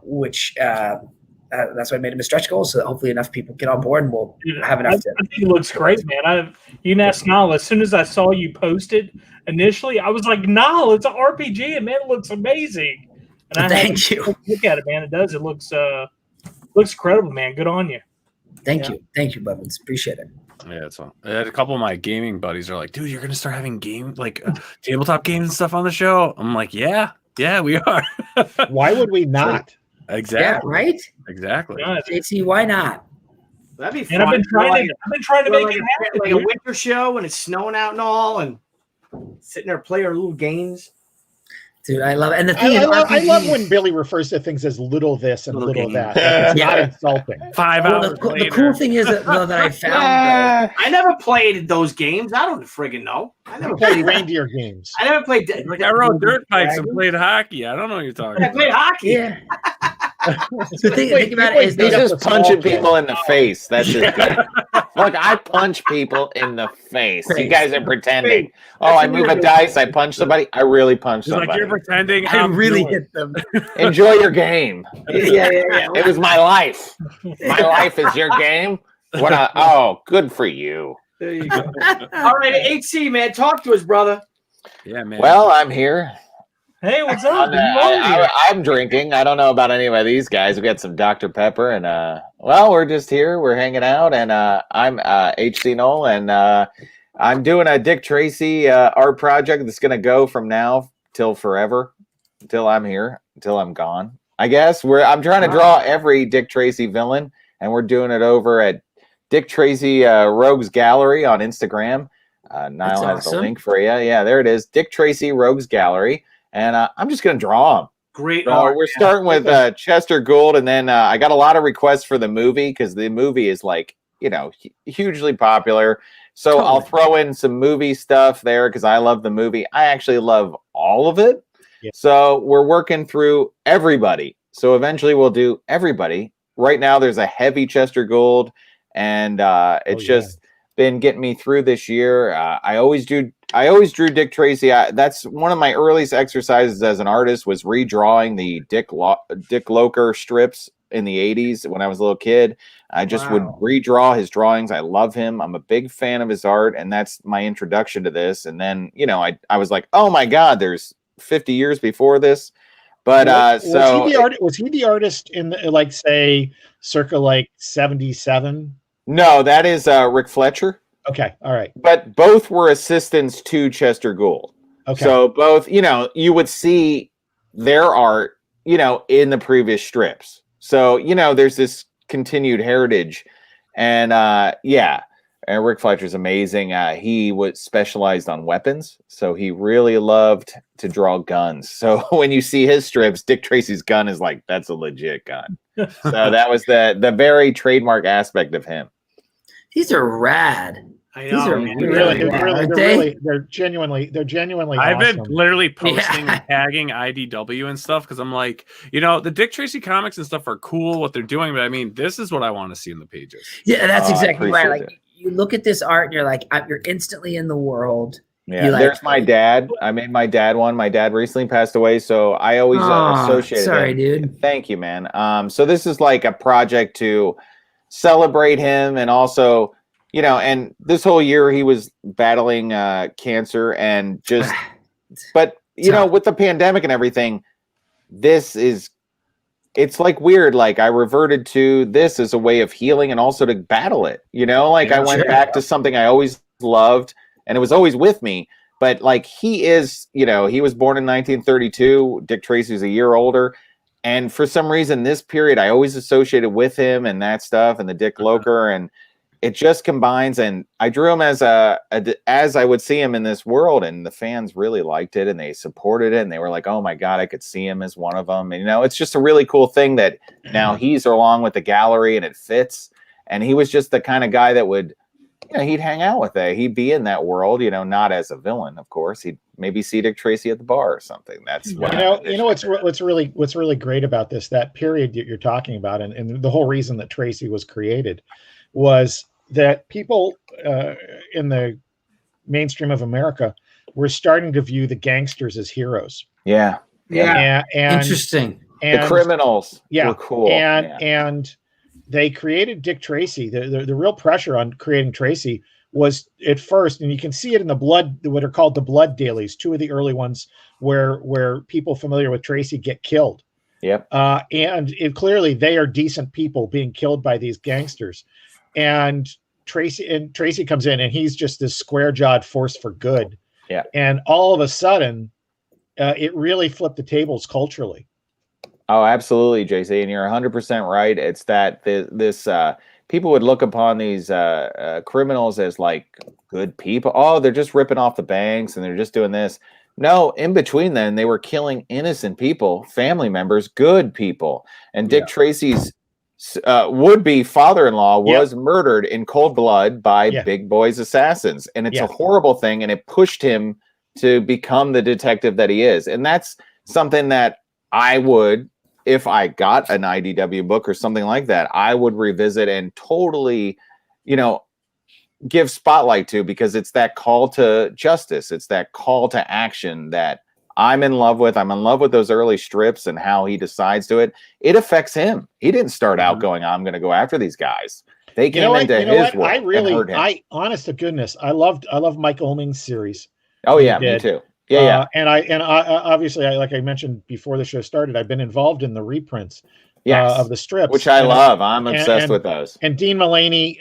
which that's why I made them a stretch goal, so that hopefully enough people get on board and we'll have enough. I think it looks great, man. You can ask Niall. As soon as I saw you posted initially, I was like, Niall, it's an RPG, and man, it looks amazing. And Thank you. Look at it, man. It does. It looks incredible, man. Good on you. Thank you, Bubbins. Appreciate it. Yeah, it's all. I had a couple of my gaming buddies are like, dude, you're gonna start having tabletop games and stuff on the show. I'm like, yeah, we are. Why would we not? Exactly. Yeah, right? Exactly. JT, why not? That'd be fun. And I've been trying to make it happen. Like a winter show and it's snowing out and all, and sitting there playing our little games. Dude, I love it. And the thing I love when Billy refers to things as little this and little that. It's not insulting. 5 hours the cool thing is that I found. I never played those games. I don't friggin' know. I never played reindeer games. I never played. I rode dirt bikes and played hockey. I don't know what you're talking about. I played hockey. Yeah. The thing about it is he's just punching people in the face. That's his thing. Look, I punch people in the face. You guys are pretending. Oh, I move a dice. I punch somebody. I really punch somebody. Like you're pretending. I really hit them. Enjoy your game. Yeah. It was my life. My life is your game. Good for you. There you go. All right, HC, man, talk to us, brother. Yeah, man. Well, I'm here. Hey, what's up? I'm drinking. I don't know about any of these guys. We got some Dr. Pepper, and we're just here. We're hanging out, and I'm HC Noel, and I'm doing a Dick Tracy art project that's going to go from now till forever, until I'm here, until I'm gone. I guess I'm trying to draw every Dick Tracy villain, and we're doing it over at Dick Tracy Rogues Gallery on Instagram. Niall has the link for you. Yeah, there it is. Dick Tracy Rogues Gallery. And I'm just going to draw them. Great. We're starting with Chester Gould. And then I got a lot of requests for the movie because the movie is hugely popular. So I'll throw in some movie stuff there because I love the movie. I actually love all of it. Yeah. So we're working through everybody. So eventually we'll do everybody. Right now there's a heavy Chester Gould. And it's just been getting me through this year. I always drew Dick Tracy. That's one of my earliest exercises as an artist was redrawing the Dick Loker strips in the 80s when I was a little kid. I just would redraw his drawings. I love him. I'm a big fan of his art, and that's my introduction to this. And then, I was like, oh my God, there's 50 years before this. But was he the artist in say circa 77? No, that is Rick Fletcher. Okay, all right. But both were assistants to Chester Gould. Okay. So both, you would see their art, in the previous strips. So, there's this continued heritage. And and Rick Fletcher's amazing. He was specialized on weapons. So he really loved to draw guns. So when you see his strips, Dick Tracy's gun is that's a legit gun. So that was the very trademark aspect of him. These are rad. I know. They're genuinely I've awesome. been literally posting and tagging IDW and stuff because I'm like, the Dick Tracy comics and stuff are cool what they're doing, but I mean, this is what I want to see in the pages. Yeah, that's exactly right. You look at this art and you're like, you're instantly in the world. Yeah, there's my dad. I made my dad one. My dad recently passed away, so I always associated. Sorry, dude. Thank you, man. So this is like a project to celebrate him, and also, and this whole year he was battling cancer, and just, but with the pandemic and everything, it's weird. I reverted to this as a way of healing and also to battle it. I went back to something I always loved. And it was always with me, but he is, he was born in 1932. Dick Tracy's a year older. And for some reason, this period, I always associated with him and that stuff and the Dick Loker. And it just combines. And I drew him as I would see him in this world. And the fans really liked it and they supported it. And they were like, oh my God, I could see him as one of them. And, it's just a really cool thing that now he's along with the gallery and it fits. And he was just the kind of guy that would, he'd hang out with it. He'd be in that world, not as a villain, of course. He'd maybe see Dick Tracy at the bar or something. That's what what's really great about this, that period that you're talking about, and the whole reason that Tracy was created was that people in the mainstream of America were starting to view the gangsters as heroes. Yeah. And interesting. And the criminals were cool. And they created Dick Tracy. The real pressure on creating Tracy was at first, and you can see it in the blood, what are called the blood dailies, 2 of the early ones where people familiar with Tracy get killed. Yep. And clearly they are decent people being killed by these gangsters. And Tracy comes in and he's just this square-jawed force for good. Yeah. And all of a sudden, it really flipped the tables culturally. Oh, absolutely, JC. And you're 100% right. It's that this people would look upon these criminals as like good people. Oh, they're just ripping off the banks and they're just doing this. No, in between then, they were killing innocent people, family members, good people. And Dick Tracy's would-be father-in-law was murdered in cold blood by Big Boy's assassins. And it's a horrible thing, and it pushed him to become the detective that he is. And that's something that I would, if I got an IDW book or something like that, I would revisit and totally, give spotlight to, because it's that call to justice. It's that call to action that I'm in love with. I'm in love with those early strips and how he decides to it. It affects him. He didn't start out going, I'm going to go after these guys. They came into his world and hurt him. Honest to goodness, I love Mike Oeming's series. Oh yeah, me too. Yeah. And I obviously, like I mentioned before the show started, I've been involved in the reprints of the strips, which I love. I'm obsessed with those. And Dean Mulaney,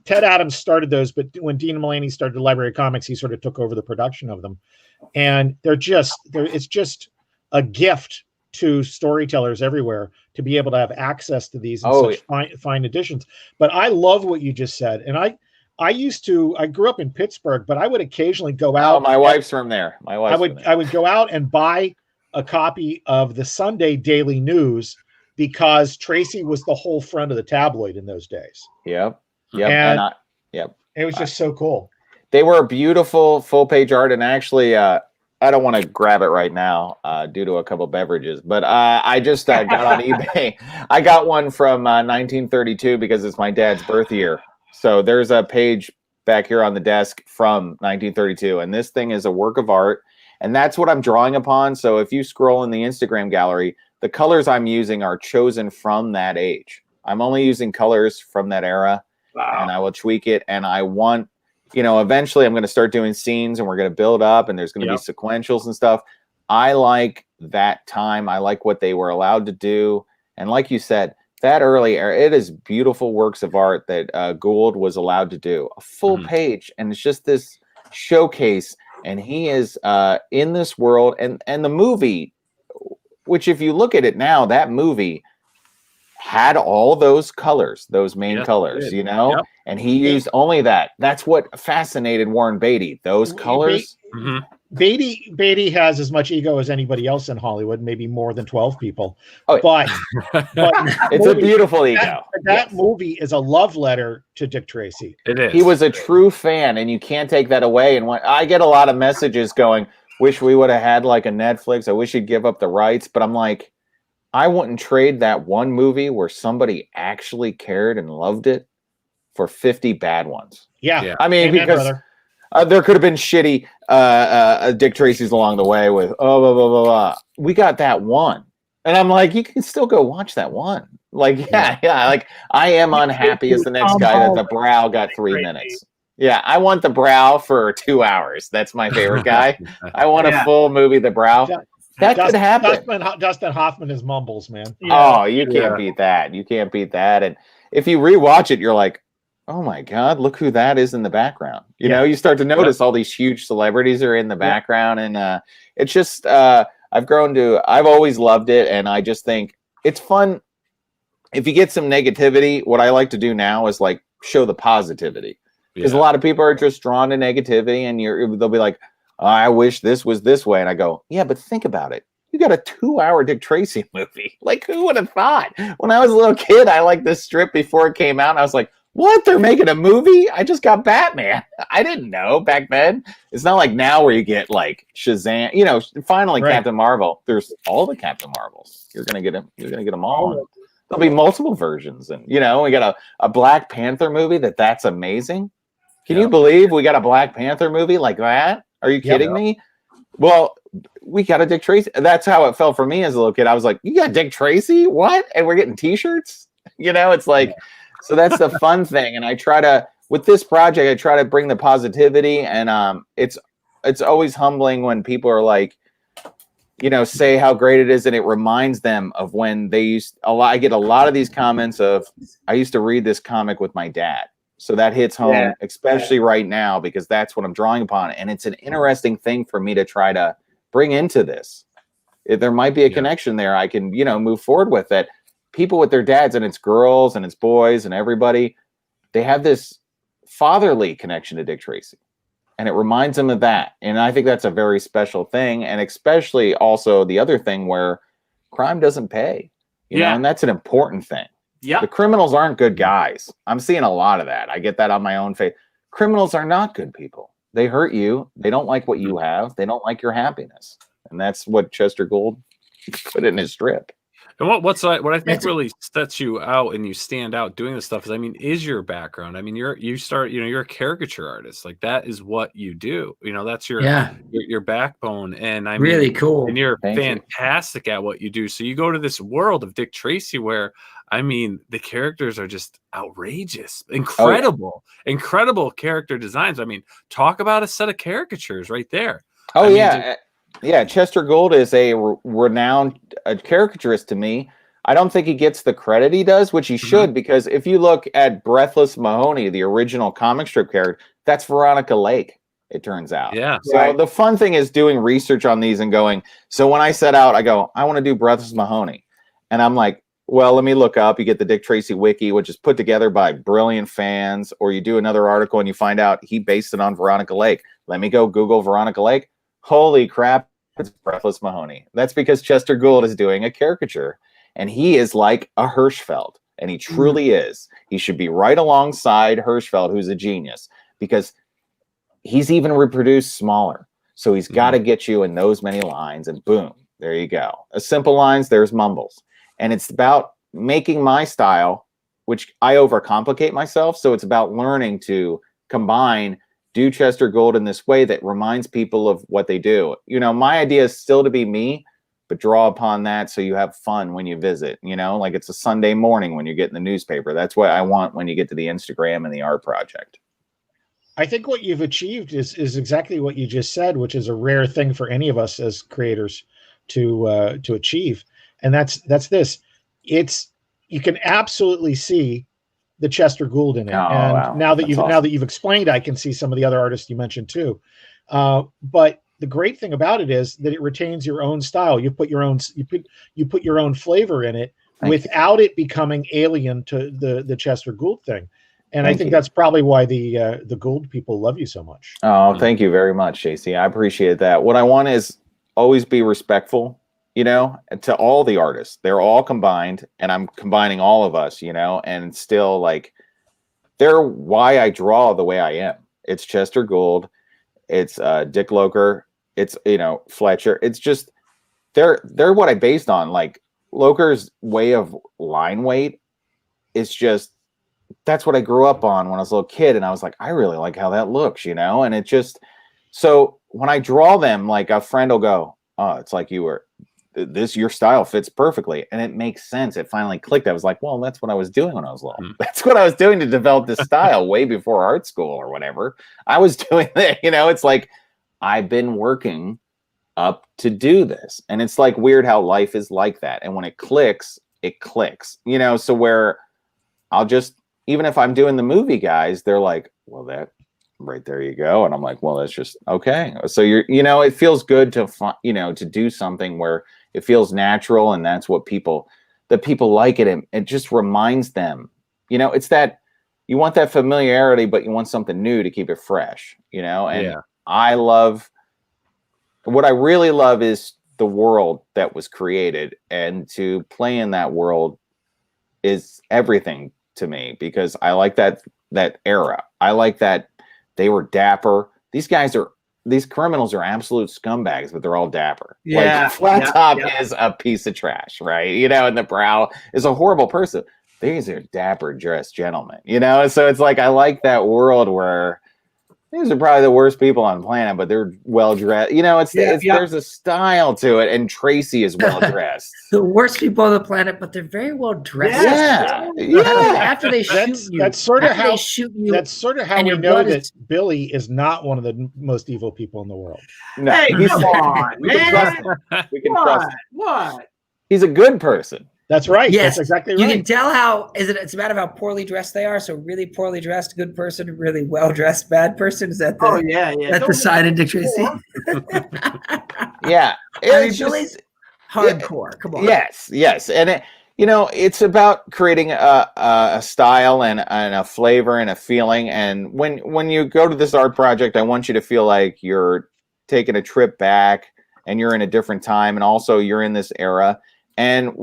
Ted Adams started those, but when Dean Mulaney started the Library of Comics, he sort of took over the production of them. And it's just a gift to storytellers everywhere to be able to have access to these in such fine editions. But I love what you just said. And I grew up in Pittsburgh, but I would occasionally go out. Oh, my wife's from there. I would go out and buy a copy of the Sunday Daily News because Tracy was the whole front of the tabloid in those days. Yep. And it was just so cool. They were beautiful full-page art, and actually, I don't want to grab it right now due to a couple beverages, but I just got on eBay. I got one from 1932 because it's my dad's birth year. So there's a page back here on the desk from 1932, and this thing is a work of art, and that's what I'm drawing upon. So if you scroll in the Instagram gallery, the colors I'm using are chosen from that age. I'm only using colors from that era, and I will tweak it, and I want, eventually I'm going to start doing scenes, and we're going to build up, and there's going to be sequentials and stuff. I like that time. I like what they were allowed to do, and like you said, that early era, it is beautiful works of art that Gould was allowed to do. A full page, and it's just this showcase, and he is in this world, and the movie, which if you look at it now, that movie had all those colors, those main colors, and he used only that. That's what fascinated Warren Beatty, those colors. Beatty has as much ego as anybody else in Hollywood, maybe more than 12 people. But it's a beautiful ego. That movie is a love letter to Dick Tracy. It is. He was a true fan, and you can't take that away. And when I get a lot of messages going, wish we would have had like a Netflix. I wish you'd give up the rights. But I'm like, I wouldn't trade that one movie where somebody actually cared and loved it for 50 bad ones. Yeah. I mean, because there could have been shitty Dick Tracy's along the way with, blah, blah, blah, blah. We got that one. And I'm like, you can still go watch that one. Like, like, I am unhappy as the next guy that the brow got 3 minutes. Yeah, I want the brow for 2 hours. That's my favorite guy. I want a full movie, the brow. That could happen. Dustin Hoffman is mumbles, man. Oh, you can't beat that. You can't beat that. And if you rewatch it, you're like, oh my God, look who that is in the background. You know, you start to notice all these huge celebrities are in the background. And it's just, I've always loved it. And I just think it's fun. If you get some negativity, what I like to do now is like show the positivity. Because a lot of people are just drawn to negativity, and they'll be like, oh, I wish this was this way. And I go, yeah, but think about it. You got a 2-hour Dick Tracy movie. Like, who would have thought? When I was a little kid, I liked this strip before it came out. And I was like, what? They're making a movie? I just got Batman. I didn't know back then. It's not like now where you get like Shazam. Finally, Captain Marvel. There's all the Captain Marvels. You're gonna get them. You're gonna get them all. There'll be multiple versions, and we got a Black Panther movie that's amazing. Can you believe we got a Black Panther movie like that? Are you kidding me? Well, we got a Dick Tracy. That's how it felt for me as a little kid. I was like, you got Dick Tracy? What? And we're getting T-shirts? It's like, so that's the fun thing. And I try to, with this project, I try to bring the positivity, and it's always humbling when people are like, you know, say how great it is, and it reminds them of when they used a lot. I get a lot of these comments of, I used to read this comic with my dad. So that hits home, especially right now, because that's what I'm drawing upon. And it's an interesting thing for me to try to bring into this. If there might be a connection there, I can, you know, move forward with it. People with their dads, and it's girls and it's boys and everybody, they have this fatherly connection to Dick Tracy. And it reminds them of that. And I think that's a very special thing. And especially also the other thing where crime doesn't pay, you know, and that's an important thing. Yeah. The criminals aren't good guys. I'm seeing a lot of that. I get that on my own face. Criminals are not good people. They hurt you. They don't like what you have. They don't like your happiness. And that's what Chester Gould put in his strip. And what I think really sets you out and you stand out doing this stuff is, I mean, is your background. I mean, you're a caricature artist. Like, that is what you do. You know, that's your backbone. And I mean, really cool. And you're fantastic at what you do. So you go to this world of Dick Tracy where, I mean, the characters are just outrageous, incredible character designs. I mean, talk about a set of caricatures right there. Yeah, Chester Gould is a renowned caricaturist to me. I don't think he gets the credit he does, which he should, because if you look at Breathless Mahoney, the original comic strip character, that's Veronica Lake, it turns out. Yeah. So the fun thing is doing research on these and going, so when I set out, I go, I want to do Breathless Mahoney. And I'm like, well, let me look up. You get the Dick Tracy wiki, which is put together by brilliant fans, or you do another article and you find out he based it on Veronica Lake. Let me go Google Veronica Lake. Holy crap, it's Breathless Mahoney. That's because Chester Gould is doing a caricature, and he is like a Hirschfeld, and he truly is. He should be right alongside Hirschfeld, who's a genius, because he's even reproduced smaller. So he's got to get you in those many lines, and boom, there you go. A simple lines, there's mumbles. And it's about making my style, which I overcomplicate myself. So it's about learning to combine, do Chester Gould in this way that reminds people of what they do. You know, my idea is still to be me, but draw upon that so you have fun when you visit, you know, like it's a Sunday morning when you get in the newspaper. That's what I want when you get to the Instagram and the art project. I think what you've achieved is exactly what you just said, which is a rare thing for any of us as creators to achieve. And that's this. You can absolutely see the Chester Gould in it. Now that you've explained, I can see some of the other artists you mentioned too. But the great thing about it is that it retains your own style. You put your own flavor in it without it becoming alien to the Chester Gould thing. And I think that's probably why the Gould people love you so much. Oh, thank you very much, JC. I appreciate that. What I want is always be respectful, you know, to all the artists. They're all combined, and I'm combining all of us, you know, and still like they're why I draw the way I am. It's Chester Gould, it's Dick Loker, it's, you know, Fletcher. It's just they're what I based on. Like Loker's way of line weight is just that's what I grew up on when I was a little kid, and I was like, I really like how that looks, you know. And it just so when I draw them, like a friend will go, oh, it's like you were your style fits perfectly, and it makes sense. It finally clicked. I was like, well, that's what I was doing when I was little. That's what I was doing to develop this style way before art school or whatever. I was doing that, you know. It's like I've been working up to do this, and it's like weird how life is like that. And when it clicks, you know. So where I'll just, even if I'm doing the movie guys, they're like, well, that right there you go. And I'm like, well, that's just okay. So you know, it feels good to, you know, to do something where it feels natural, and that's what people like it. And it just reminds them, you know, it's that you want that familiarity, but you want something new to keep it fresh, you know? And what I really love is the world that was created, and to play in that world is everything to me, because I like that era. I like that they were dapper. These criminals are absolute scumbags, but they're all dapper. Yeah. Like Flat Top is a piece of trash, right? You know, and the Brow is a horrible person. These are dapper dressed gentlemen, you know? So it's like, I like that world where these are probably the worst people on the planet, but they're well dressed. You know, there's a style to it, and Tracy is well dressed. The worst people on the planet, but they're very well dressed. Yeah. After they shoot you, that's sort of how and we your know blood that Billy is not one of the most evil people in the world. No, Hey, come on, we can trust man. him. We can trust him. What? He's a good person. That's right. Yes, That's exactly you right. can tell how it's a matter of how poorly dressed they are. So really poorly dressed, good person, really well dressed, bad person. Is that the That's the side of Dick Tracy? Yeah, Billy's hardcore. Come on. Yes, and it's about creating a style and a flavor and a feeling. And when you go to this art project, I want you to feel like you're taking a trip back and you're in a different time, and also you're in this era. And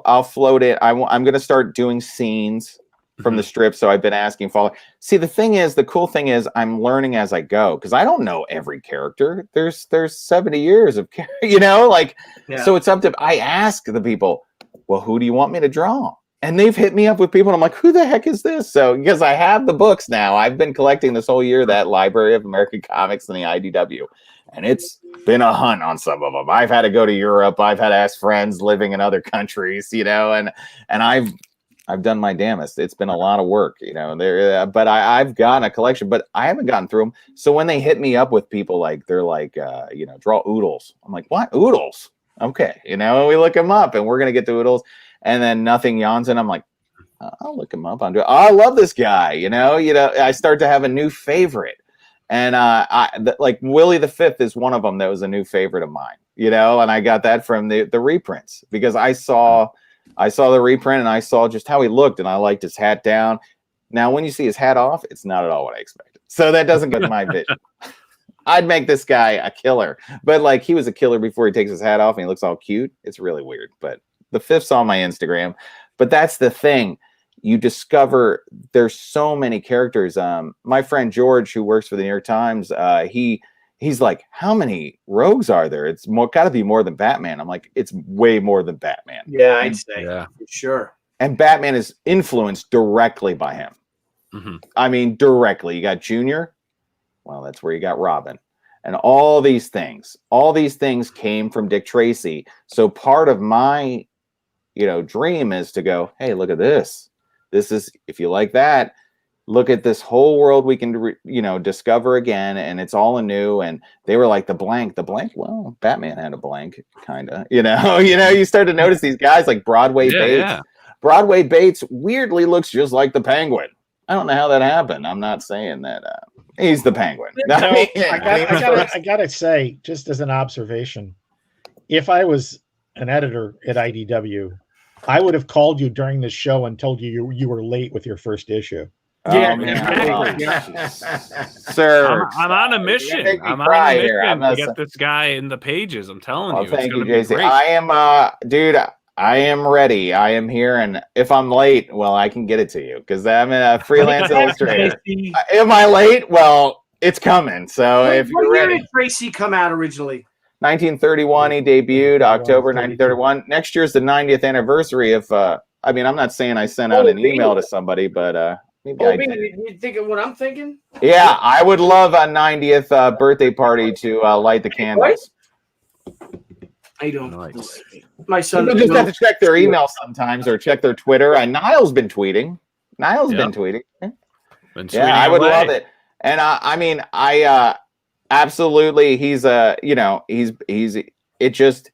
I'll float it. I'm going to start doing scenes from the strip. So I've been asking follow. See, the cool thing is I'm learning as I go, because I don't know every character. There's 70 years of, so it's up to, I ask the people, well, who do you want me to draw? And they've hit me up with people, and I'm like, who the heck is this? So, because I have the books now, I've been collecting this whole year, that Library of American Comics and the IDW. And it's been a hunt on some of them. I've had to go to Europe. I've had to ask friends living in other countries, and I've done my damnest. It's been a lot of work, but I've gotten a collection, but I haven't gotten through them. So when they hit me up with people they're like, draw oodles. I'm like, what? Oodles? Okay. We look them up, and we're going to get to oodles. And then Nothing Janssen. I'm like, I'll look him up. I love this guy. I start to have a new favorite. And like Willie the Fifth is one of them that was a new favorite of mine, and I got that from the reprints, because I saw the reprint and I saw just how he looked, and I liked his hat down. Now, when you see his hat off, it's not at all what I expected. So that doesn't get my vision. I'd make this guy a killer, but he was a killer before he takes his hat off and he looks all cute. It's really weird, but the Fifth's on my Instagram. But that's the thing. You discover there's so many characters. My friend George, who works for the New York Times, he's like, how many rogues are there? It's got to be more than Batman. I'm like, it's way more than Batman. Yeah, I'd say. Yeah, for sure. And Batman is influenced directly by him. Mm-hmm. I mean, directly. You got Junior. Well, that's where you got Robin. And all these things came from Dick Tracy. So part of my, dream is to go, hey, look at this. This is, if you like that, look at this whole world we can, discover again. And it's all anew. And they were like the blank. Well, Batman had a blank, kind of, you start to notice these guys like Broadway Bates. Yeah. Broadway Bates weirdly looks just like the Penguin. I don't know how that happened. I'm not saying that he's the Penguin. I gotta say, just as an observation, if I was an editor at IDW, I would have called you during this show and told you you were late with your first issue. Yeah, sir. I'm on a mission. I'm on a mission to get this guy in the pages. I'm telling you. Thank you, JC. I am, dude. I am ready. I am here, and if I'm late, well, I can get it to you because I'm a freelance illustrator. Am I late? Well, it's coming. So if you're ready. When did Tracy come out originally? 1931. He debuted October 1931. Next year's the 90th anniversary of. I'm not saying I sent out an email to somebody, but maybe I did. You thinking what I'm thinking? Yeah, I would love a 90th birthday party to light the candles. I don't. Nice. My son just have to check their email sometimes or check their Twitter. And Niall's been tweeting. Been tweeting. I would love it. And I absolutely. He's it just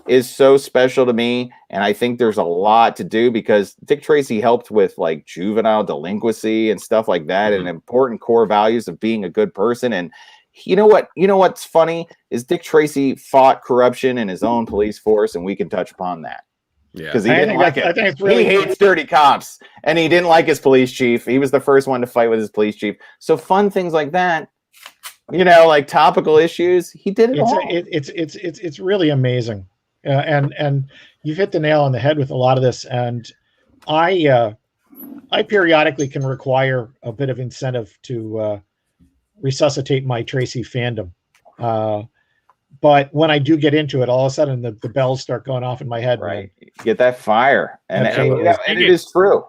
is so special to me. And I think there's a lot to do because Dick Tracy helped with like juvenile delinquency and stuff like that, and important core values of being a good person. And you know what's funny is Dick Tracy fought corruption in his own police force, and we can touch upon that. Yeah, because he didn't like it. He hates dirty cops, and he didn't like his police chief. He was the first one to fight with his police chief. So fun things like that, like topical issues. He did it all. It's really amazing, and you've hit the nail on the head with a lot of this. And I periodically can require a bit of incentive to resuscitate my Tracy fandom. But when I do get into it, all of a sudden the bells start going off in my head. Right. You get that fire. And it is true.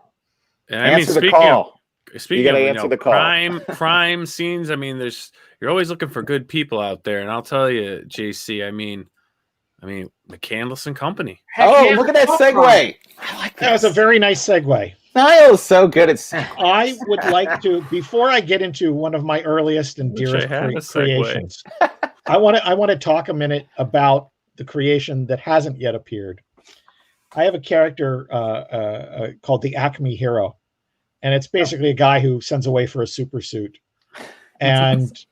Answer the call. Speaking gotta of answer the call. crime scenes, I mean, you're always looking for good people out there, and I'll tell you, JC, I mean, McCandless and Company. Look at that segue. I like That was a very nice segue. Niall's so good at segues. I would like to, before I get into one of my earliest and dearest creations, I want to talk a minute about the creation that hasn't yet appeared. I have a character called the Acme Hero, and it's basically a guy who sends away for a super suit, and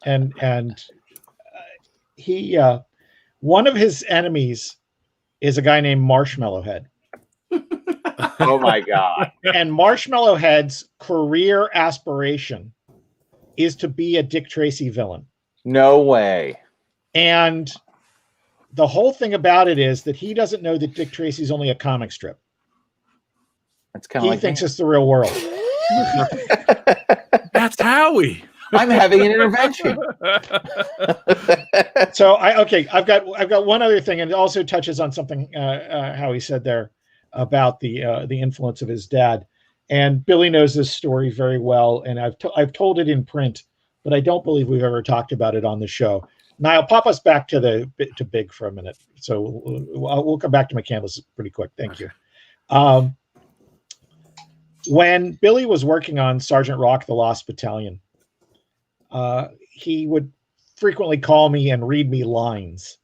he one of his enemies is a guy named Marshmallow Head. Oh my God. And Marshmallow Head's career aspiration is to be a Dick Tracy villain. No way. And the whole thing about it is that he doesn't know that Dick Tracy's only a comic strip. That's kind of like he thinks it's the real world. That's Howie. I'm having an intervention. So I've got one other thing, and it also touches on something Howie said there about the influence of his dad. And Billy knows this story very well, and I've told it in print, but I don't believe we've ever talked about it on the show. Niall, pop us back to Big for a minute. So we'll come back to McCandless pretty quick. Thank you. When Billy was working on Sergeant Rock, the Lost Battalion, he would frequently call me and read me lines.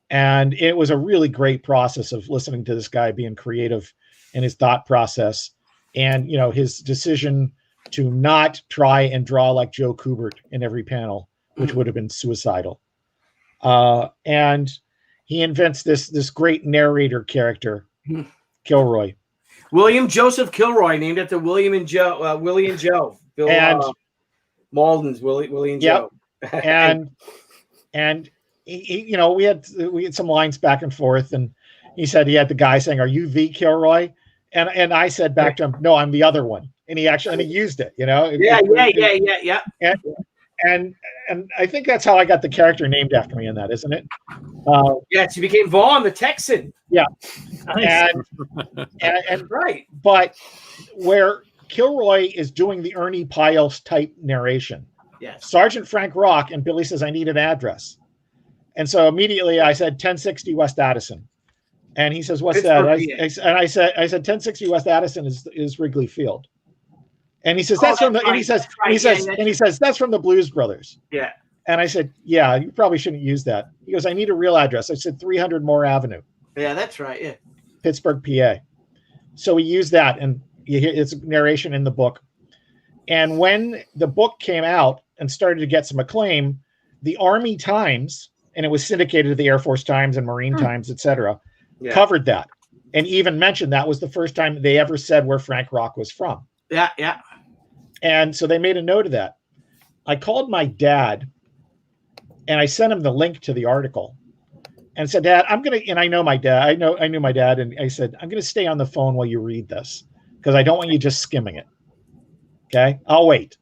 And it was a really great process of listening to this guy being creative in his thought process, and his decision to not try and draw like Joe Kubert in every panel, which would have been suicidal. And he invents this great narrator character, Kilroy. William Joseph Kilroy, named after William and Joe. Willie and Joe. Bill, and Malden's Willie and Joe. and he, we had some lines back and forth, and he said he had the guy saying, "Are you the Kilroy?" And I said back to him, "No, I'm the other one." And he used it, Yeah. And I think that's how I got the character named after me in that, isn't it? Yes, he became Vaughn the Texan. Yeah. Nice. And right. But where Kilroy is doing the Ernie Piles type narration, yes. Sergeant Frank Rock, and Billy says, "I need an address." And so immediately I said 1060 West Addison. And he says, "What's that?" And I said 1060 West Addison is Wrigley Field. And he says, "That's from the," right. And he says, "That's from the Blues Brothers." Yeah. And I said, "Yeah, you probably shouldn't use that." He goes, "I need a real address." I said, 300 Moore Avenue. Yeah, that's right. Yeah. Pittsburgh, PA. So we used that, and it's narration in the book. And when the book came out and started to get some acclaim, the Army Times, and it was syndicated to the Air Force Times and Marine Times, etc., covered that, and even mentioned that was the first time they ever said where Frank Rock was from. Yeah, yeah. And so they made a note of that. I called my dad, and I sent him the link to the article, and said, "Dad, I'm gonna," and I know my dad. I knew my dad, and I said, "I'm gonna stay on the phone while you read this, because I don't want you just skimming it. Okay, I'll wait."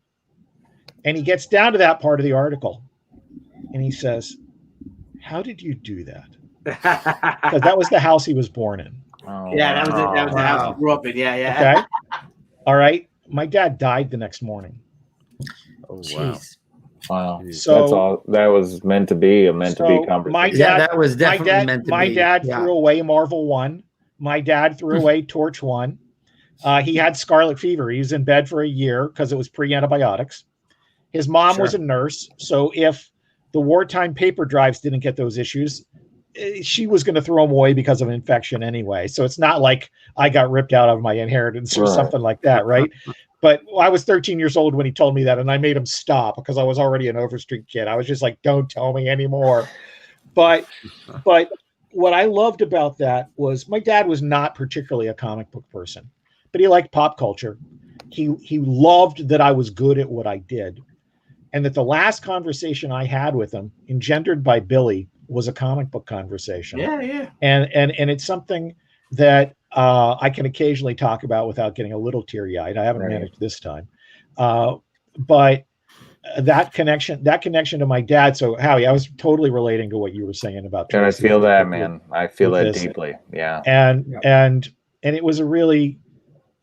And he gets down to that part of the article, and he says, "How did you do that?" Because that was the house he was born in. Oh, yeah, that was the house he grew up in. Yeah, yeah. Okay. All right. My dad died the next morning. Oh, wow. Wow. So that's all. That was meant to be a conversation. My dad, that was definitely meant to be. My dad threw away Marvel 1. My dad threw away Torch 1. He had scarlet fever. He was in bed for a year because it was pre-antibiotics. His mom was a nurse. So if the wartime paper drives didn't get those issues, she was going to throw them away because of infection anyway. So it's not like I got ripped out of my inheritance or something like that, right? But I was 13 years old when he told me that, and I made him stop because I was already an Overstreet kid. I was just like, "Don't tell me anymore." But what I loved about that was my dad was not particularly a comic book person, but he liked pop culture. He loved that I was good at what I did, and that the last conversation I had with him, engendered by Billy, was a comic book conversation. Yeah, yeah. And it's something that I can occasionally talk about without getting a little teary-eyed. I haven't managed this time. But that connection to my dad. So Howie, I was totally relating to what you were saying about Tracy. And I feel that, man. I feel that deeply. Yeah. And it was a really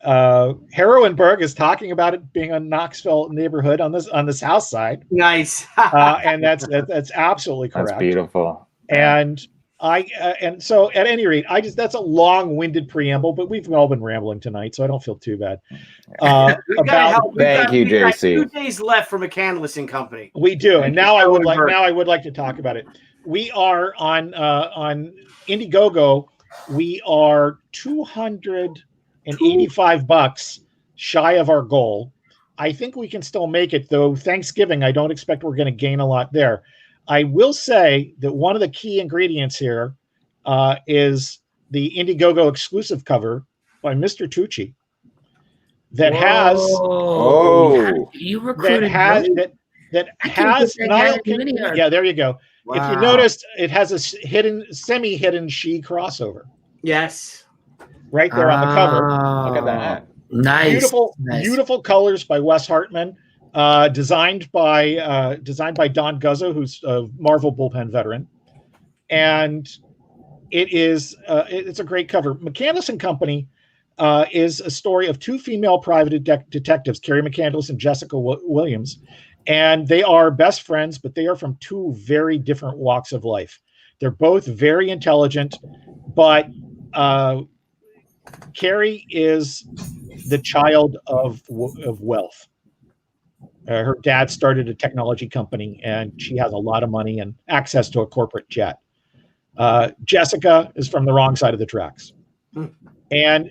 Heroenberg is talking about it being a Knoxville neighborhood on the south side. Nice. And that's absolutely correct. That's beautiful. And and so at any rate, that's a long-winded preamble, but we've all been rambling tonight, so I don't feel too bad. Thank you, JC. 2 days left for McCandless and Company. We do, and now I would like to talk about it. We are on Indiegogo. We are $285 shy of our goal. I think we can still make it, though. Thanksgiving, I don't expect we're going to gain a lot there. I will say that one of the key ingredients here is the Indiegogo exclusive cover by Mr. Tucci that has you recruited yeah, there you go. Wow. If you noticed, it has a semi-hidden she crossover. Yes, right there on the cover. Look at that. Nice, beautiful colors by Wes Hartman. Designed by Don Guzzo, who's a Marvel bullpen veteran, and it's a great cover. McCandless and Company is a story of 2 female private detectives, Carrie McCandless and Jessica Williams, and they are best friends, but they are from 2 very different walks of life. They're both very intelligent, but Carrie is the child of wealth. Her dad started a technology company, and she has a lot of money and access to a corporate jet. Jessica is from the wrong side of the tracks. And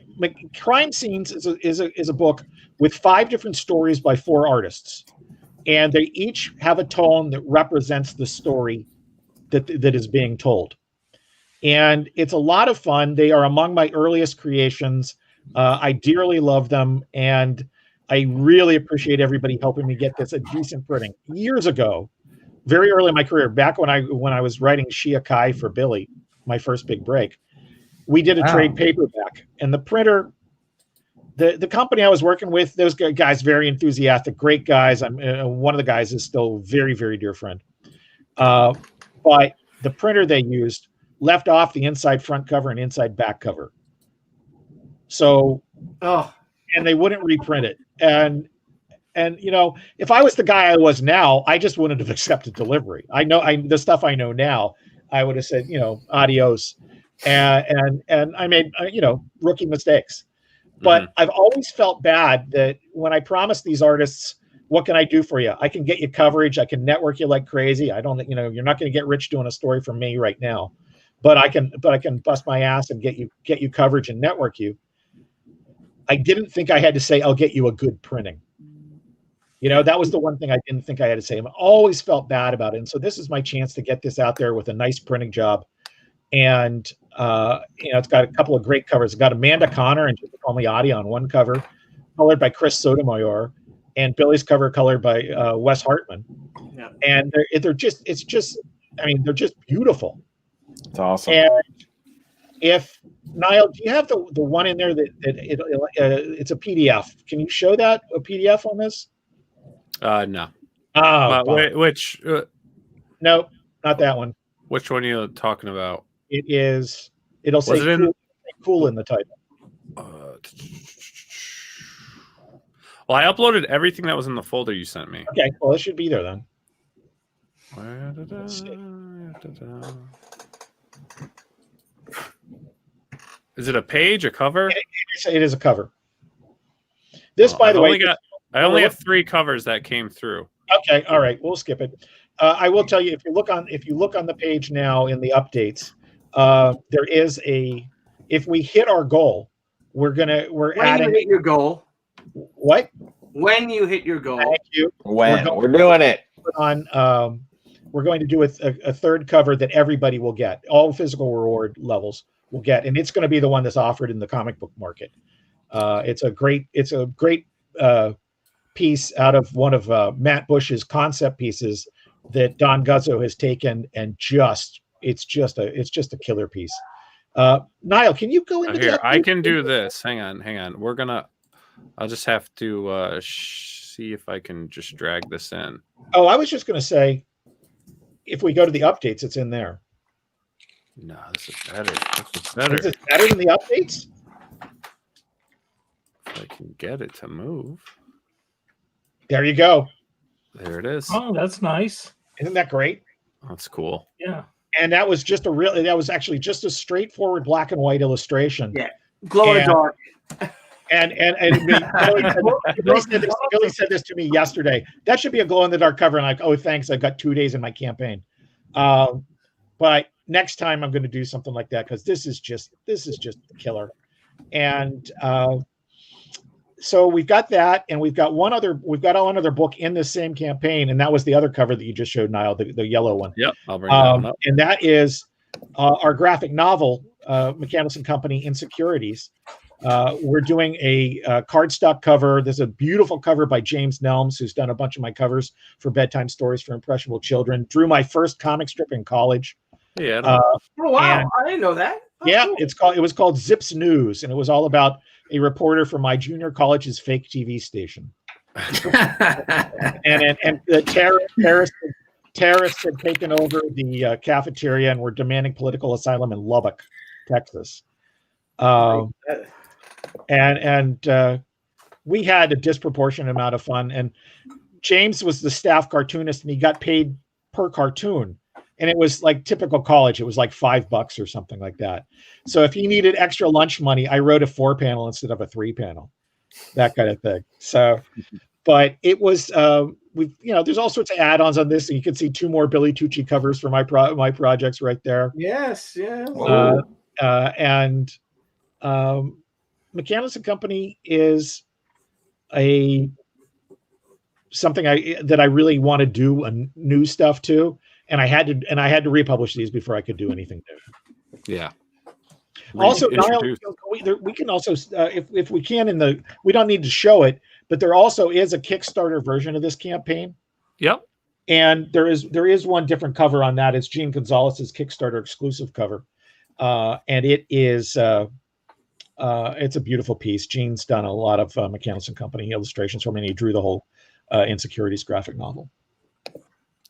Crime Scenes is a book with 5 different stories by 4 artists, and they each have a tone that represents the story that is being told. And it's a lot of fun. They are among my earliest creations. I dearly love them, and I really appreciate everybody helping me get this a decent printing. Years ago, very early in my career, back when I was writing Shia Kai for Billy, my first big break, we did a trade paperback, and the printer, the company I was working with, those guys, very enthusiastic, great guys. One of the guys is still a very, very dear friend. But the printer they used left off the inside front cover and inside back cover. So, and they wouldn't reprint it. And if I was the guy I was now, I just wouldn't have accepted delivery. The stuff I know now, I would have said, adios. And I made, rookie mistakes. But I've always felt bad that when I promised these artists, what can I do for you? I can get you coverage. I can network you like crazy. I don't, you're not going to get rich doing a story from me right now, but I can bust my ass and get you coverage and network you. I didn't think I had to say, I'll get you a good printing. That was the one thing I didn't think I had to say. I always felt bad about it. And so this is my chance to get this out there with a nice printing job. And, it's got a couple of great covers. It's got Amanda Connor and Jessica Palmiotti on one cover, colored by Chris Sotomayor, and Billy's cover colored by Wes Hartman. Yeah. And they're just beautiful. It's awesome. And if Niall, do you have the one in there that it's a PDF? Can you show that a PDF on this? No. Which? Nope, not that one. Which one are you talking about? It is. It'll say cool in the title. Well, I uploaded everything that was in the folder you sent me. Okay, well, it should be there then. Is it a page, a cover? It is a cover. This, by the way, I only have 3 covers that came through. Okay, all right, we'll skip it. I will tell you, if you look on the page now in the updates, there is if we hit our goal, we're adding. When you hit your goal. What? When you hit your goal. Thank you. We're doing it. We're going to do a 3rd cover that everybody will get. All physical reward levels will get, and it's going to be the one that's offered in the comic book market. It's a great piece out of one of Matt Bush's concept pieces that Don Guzzo has taken, and it's just a killer piece. Niall, can you go into here? I can do this. Hang on. I'll just have to see if I can just drag this in. Oh, I was just going to say, if we go to the updates, it's in there. No, this is better. This is better. Is it better than the updates? If I can get it to move. There you go. There it is. Oh, that's nice. Isn't that great? That's cool. Yeah. And that was actually just a straightforward black and white illustration. Yeah. Glow in the dark. And Billy said this to me yesterday. That should be a glow in the dark cover. And I'm like, oh, thanks. I've got 2 days in my campaign. But next time I'm going to do something like that because this is just killer. And so we've got that, and we've got one other book in this same campaign, and that was the other cover that you just showed, Niall, the yellow one. Yep, I'll bring that one up. And that is our graphic novel, McCandless and Company Insecurities. We're doing a cardstock cover. There's a beautiful cover by James Nelms, who's done a bunch of my covers for bedtime stories for impressionable children. Drew my first comic strip in college. Yeah. Oh wow, I didn't know that. Oh, yeah, cool. it was called Zips News, and it was all about a reporter from my junior college's fake TV station. and the terrorists had taken over the cafeteria and were demanding political asylum in Lubbock, Texas. And we had a disproportionate amount of fun. And James was the staff cartoonist, and he got paid per cartoon. And it was like typical college. It was like $5 or something like that. So if he needed extra lunch money, I wrote a 4-panel instead of a 3-panel, that kind of thing. So, but it was, there's all sorts of add-ons on this. And you can see 2 more Billy Tucci covers for my projects right there. Yes. And McCandless and Company is something that I really want to do new stuff to. And I had to republish these before I could do anything new. Yeah. Also, Niall, we can also, if we can, we don't need to show it, but there also is a Kickstarter version of this campaign. Yep. And there is one different cover on that. It's Gene Gonzalez's Kickstarter exclusive cover, and it is it's a beautiful piece. Gene's done a lot of McCandless and Company illustrations for me, and he drew the whole Insecurities graphic novel.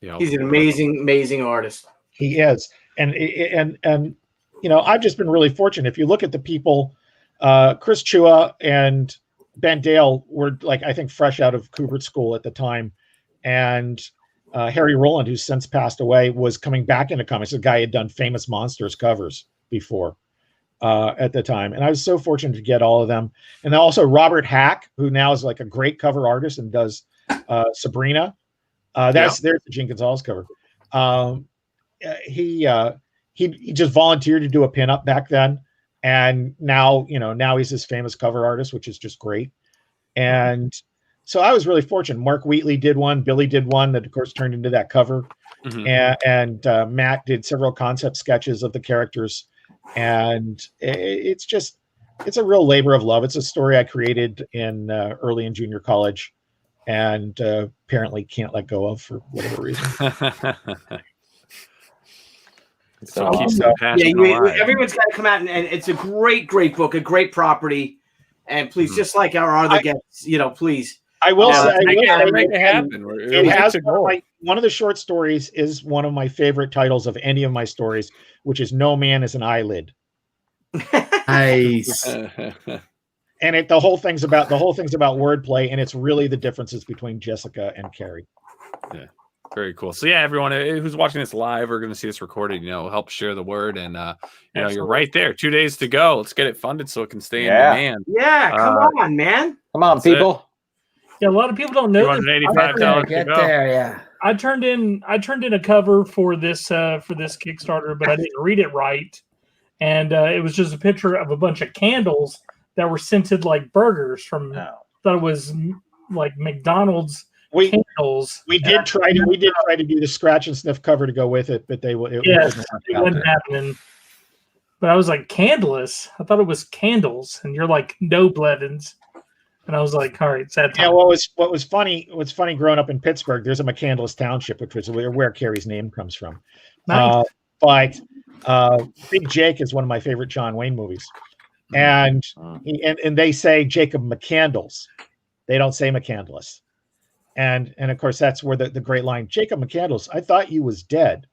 Yeah, he's an amazing artist. He is, and I've just been really fortunate. If you look at the people, Chris Chua and Ben Dale were I think fresh out of Kubert School at the time, and Harry Rowland, who's since passed away, was coming back into comics. A guy who had done Famous Monsters covers before at the time, and I was so fortunate to get all of them. And then also Robert Hack, who now is a great cover artist and does Sabrina. There's the Gene Gonzalez cover. He just volunteered to do a pinup back then, and now he's this famous cover artist, which is just great. And so I was really fortunate. Mark Wheatley did one, Billy did one that of course turned into that cover, and Matt did several concept sketches of the characters, and it's a real labor of love. It's a story I created early in junior college, and apparently can't let go of for whatever reason. So keep the passion alive. Everyone's got to come out, and it's a great book, a great property. And please, just like our other guests, please. I will say, make it happen. It has one of the short stories is one of my favorite titles of any of my stories, which is "No Man is an Eyelid." Nice. And the whole thing's about wordplay, and it's really the differences between Jessica and Carrie. Yeah, very cool. So yeah, everyone who's watching this live or going to see this recorded, help share the word, and you're right there. 2 days to go. Let's get it funded so it can stay in demand. Yeah, come on, man. Come on, people. Yeah, a lot of people don't know. $285 to go. There, yeah. I turned in a cover for this Kickstarter, but I didn't read it right, and it was just a picture of a bunch of candles that were scented like burgers from. Thought it was like McDonald's candles. We did try to do the scratch and sniff cover to go with it, but it wasn't happening. But I was like, candleless. I thought it was candles, and you're like, no, Blevins. And I was like, all right, sad time. Yeah, what was funny growing up in Pittsburgh, there's a McCandless Township, which was where Carrie's name comes from. Nice. But Big Jake is one of my favorite John Wayne movies. And they say Jacob McCandles. They don't say McCandless. And of course, that's where the great line, Jacob McCandless, I thought you was dead.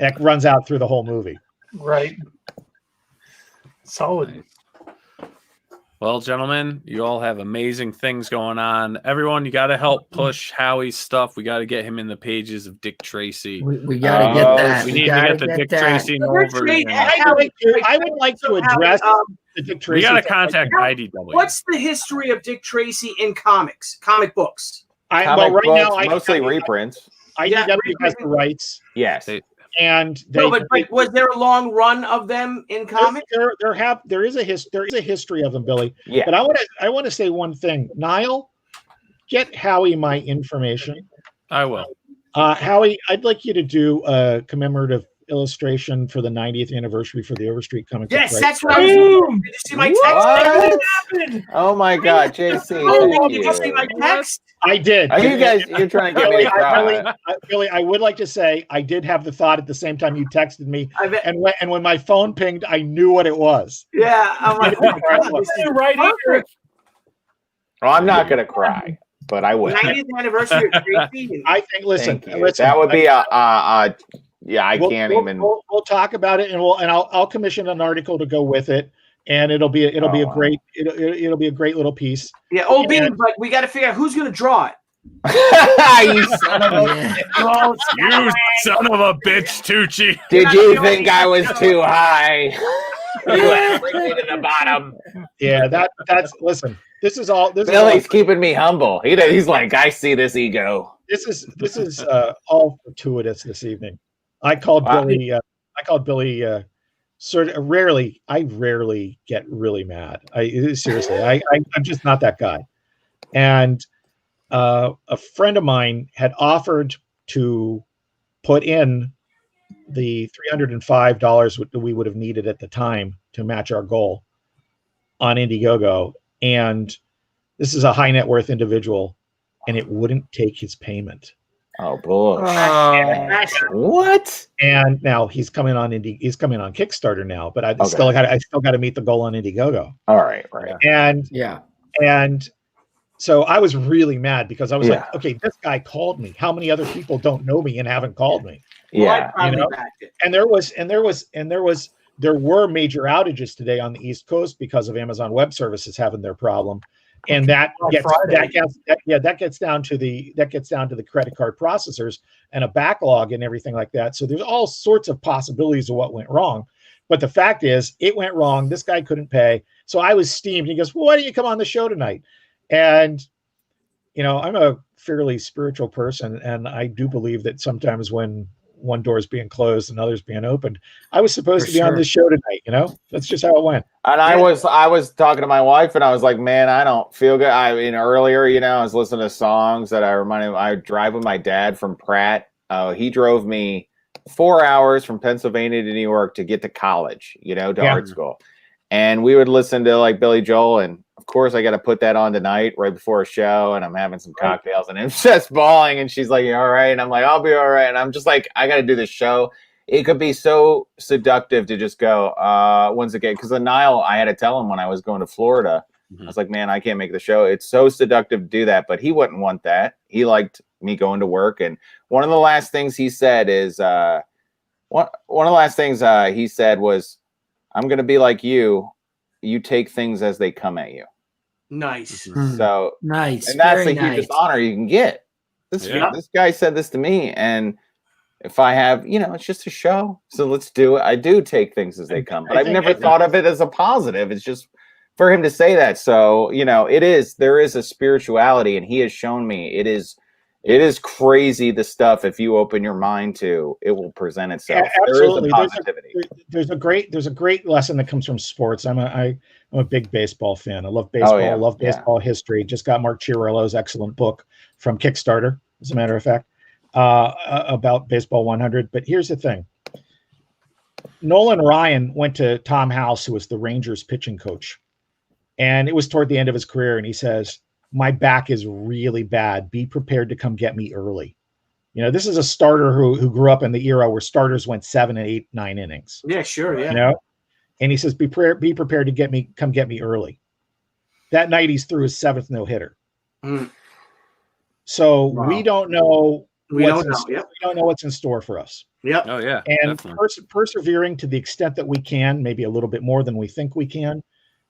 That runs out through the whole movie. Right. Solid. Well, gentlemen, you all have amazing things going on. Everyone, you got to help push Howie's stuff. We got to get him in the pages of Dick Tracy. We got to get that. We need to get the Dick Tracy Noel version. I would like to address the Dick Tracy. We got to contact IDW. What's the history of Dick Tracy in comics, comic books? Comic books, mostly reprints. IDW has the rights. Yes. And but was there a long run of them in comics? There is a history of them, Billy. Yeah. But I want to say one thing. Niall, get Howie my information. I will. Howie, I'd like you to do a commemorative illustration for the 90th anniversary for the Overstreet Comic Book. Yes, that's what I was doing. Did you see my text? What? Oh my God, JC. Did you see my text? I did. Are you guys? You're trying to get me to cry. Billy, I would like to say I did have the thought at the same time you texted me, and when my phone pinged, I knew what it was. Yeah, I'm like, oh my God, this is right here. Well, I'm not gonna cry, but I will. 90th anniversary of Tracy. I think. Listen, that would be a yeah. I can't even. We'll talk about it, and I'll commission an article to go with it. And it'll be a great little piece. Yeah, old bean, but we got to figure out who's going to draw it. You son of a You son of a bitch, Tucci. Did you think I was too high? You have me to the bottom. Yeah, that's listen. This is all. Billy's keeping me humble. He's like, I see this ego. This is all fortuitous this evening. I called Billy. I rarely get really mad. Seriously, I'm just not that guy. And a friend of mine had offered to put in the $305 that we would have needed at the time to match our goal on Indiegogo. And this is a high net worth individual, and it wouldn't take his payment. Oh boy! What? And now he's coming on Kickstarter now, but I still got to meet the goal on Indiegogo. All right. And so I was really mad because I was like, okay, this guy called me. How many other people don't know me and haven't called me? Yeah, And there were major outages today on the East Coast because of Amazon Web Services having their problem. And that gets down to the credit card processors and a backlog and everything like that. So there's all sorts of possibilities of what went wrong. But the fact is, it went wrong. This guy couldn't pay. So I was steamed. He goes, well, why don't you come on the show tonight? And, I'm a fairly spiritual person. And I do believe that sometimes when one door is being closed and others being opened, I was supposed to be on this show tonight. That's just how it went. And I was talking to my wife, and I was like, man, I don't feel good. Earlier, I was listening to songs that I drive with my dad from Pratt. He drove me 4 hours from Pennsylvania to New York to get to college, to art school. And we would listen to like Billy Joel. And of course I got to put that on tonight right before a show. And I'm having some cocktails and I'm just bawling. And she's like, you all right? And I'm like, I'll be all right. And I'm just like, I got to do this show. It could be so seductive to just go once again. Because Niall, I had to tell him when I was going to Florida, I was like, man, I can't make the show. It's so seductive to do that. But he wouldn't want that. He liked me going to work. And one of the last things he said is, one of the last things he said was, I'm going to be like you. You take things as they come at you. Nice. So nice. And that's the hugest honor you can get. This guy said this to me. And if I have, it's just a show. So let's do it. I do take things as they come. But I've never thought of it as a positive. It's just for him to say that. So, there is a spirituality, and he has shown me it is crazy, the stuff, if you open your mind to, it will present itself. Absolutely. There is a positivity. There's a great lesson that comes from sports. I'm a big baseball fan. I love baseball. I love baseball history. Just got Mark Chiarello's excellent book from Kickstarter, as a matter of fact, about Baseball 100. But here's the thing. Nolan Ryan went to Tom House, who was the Rangers pitching coach. And it was toward the end of his career. And he says, my back is really bad. Be prepared to come get me early. This is a starter who grew up in the era where starters went 7, 8, 9 innings. Yeah, sure. Yeah. And he says, be prepared to come get me early. That night he's threw his 7th no-hitter. So we don't know. We don't know what's in store for us. Yep. Oh yeah. And persevering to the extent that we can, maybe a little bit more than we think we can,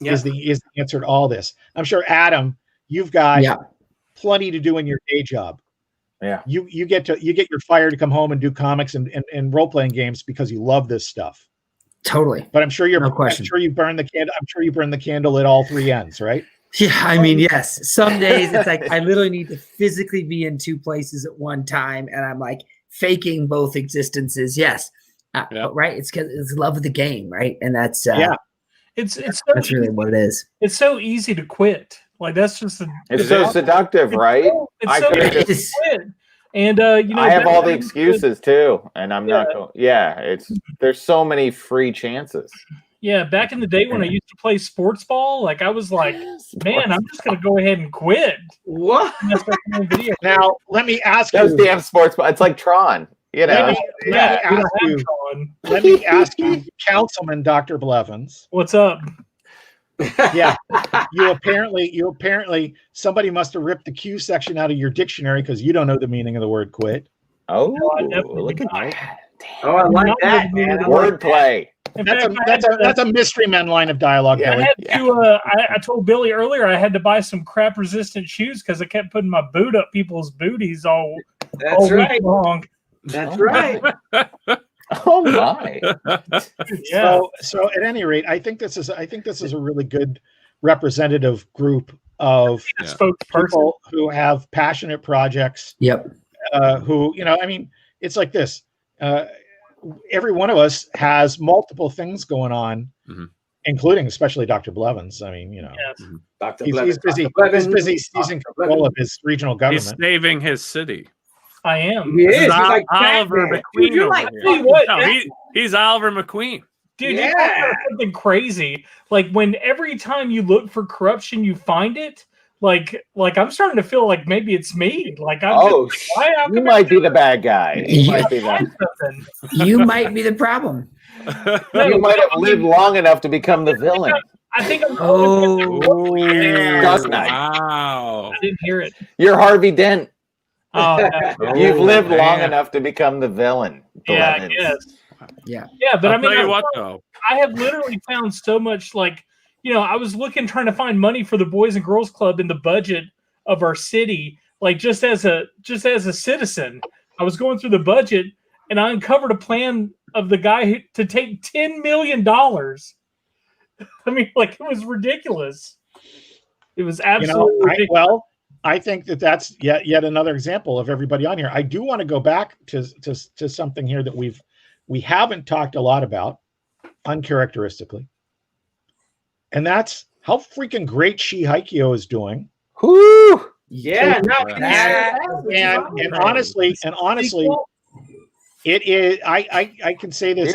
is the answer to all this. I'm sure, Adam, you've got plenty to do in your day job. Yeah. You get your fire to come home and do comics and role-playing games because you love this stuff. Totally. But I'm sure no question. I'm sure you burn the candle. I'm sure you burn the candle at all three ends, right? Yeah, I mean, yes. Some days it's like I literally need to physically be in two places at one time, and I'm like faking both existences. Yes, right. It's because it's love of the game, right? And that's it's that's really what it is. It's so easy to quit. Like that's just it's so seductive, right? It's so easy to quit. And I have all the excuses too, and I'm not going. Yeah, there's so many free chances. Yeah, back in the day when I used to play sports ball, like I was like, man, I'm just gonna go ahead and quit. What? Now let me ask those you. damn sports ball. It's like Tron. You know. Let me ask you, Councilman Dr. Blevins. What's up? Yeah, you apparently somebody must have ripped the Q section out of your dictionary because you don't know the meaning of the word quit. Oh, look at that! Oh, I like that, man. Wordplay. That's a mystery men line of dialogue. Yeah, Billy. I told Billy earlier I had to buy some crap resistant shoes because I kept putting my boot up people's booties all week long. That's right. Oh my! Yeah. So at any rate, I think this is a really good representative group of people who have passionate projects. Yep. Who I mean, it's like this. Every one of us has multiple things going on, including especially Dr. Blevins. I mean, he's busy. He's busy. He's in control of his regional government. He's saving his city. I am. He is. Like Oliver McQueen. Dude, over here. He's Oliver McQueen. Dude, you know something crazy. Like when every time you look for corruption, you find it. Like I'm starting to feel like maybe it's me. Like you might be the bad guy. You might be You might be the problem. You might have lived long enough to become the villain. I think I'm. Wow! I didn't hear it. You're Harvey Dent. Oh, you've lived long enough to become the villain. Yeah, I guess. Yeah. Yeah, but I'll tell you what though. I have literally found so much I was trying to find money for the Boys and Girls Club in the budget of our city, like just as a citizen. I was going through the budget and I uncovered a plan of the guy to take $10 million. I mean, it was ridiculous. It was absolutely ridiculous. I think that's yet another example of everybody on here. I do want to go back to something here that we haven't talked a lot about, uncharacteristically, and that's how freaking great Haikyo is doing. Whoo! Yeah, and honestly, it is. I can say this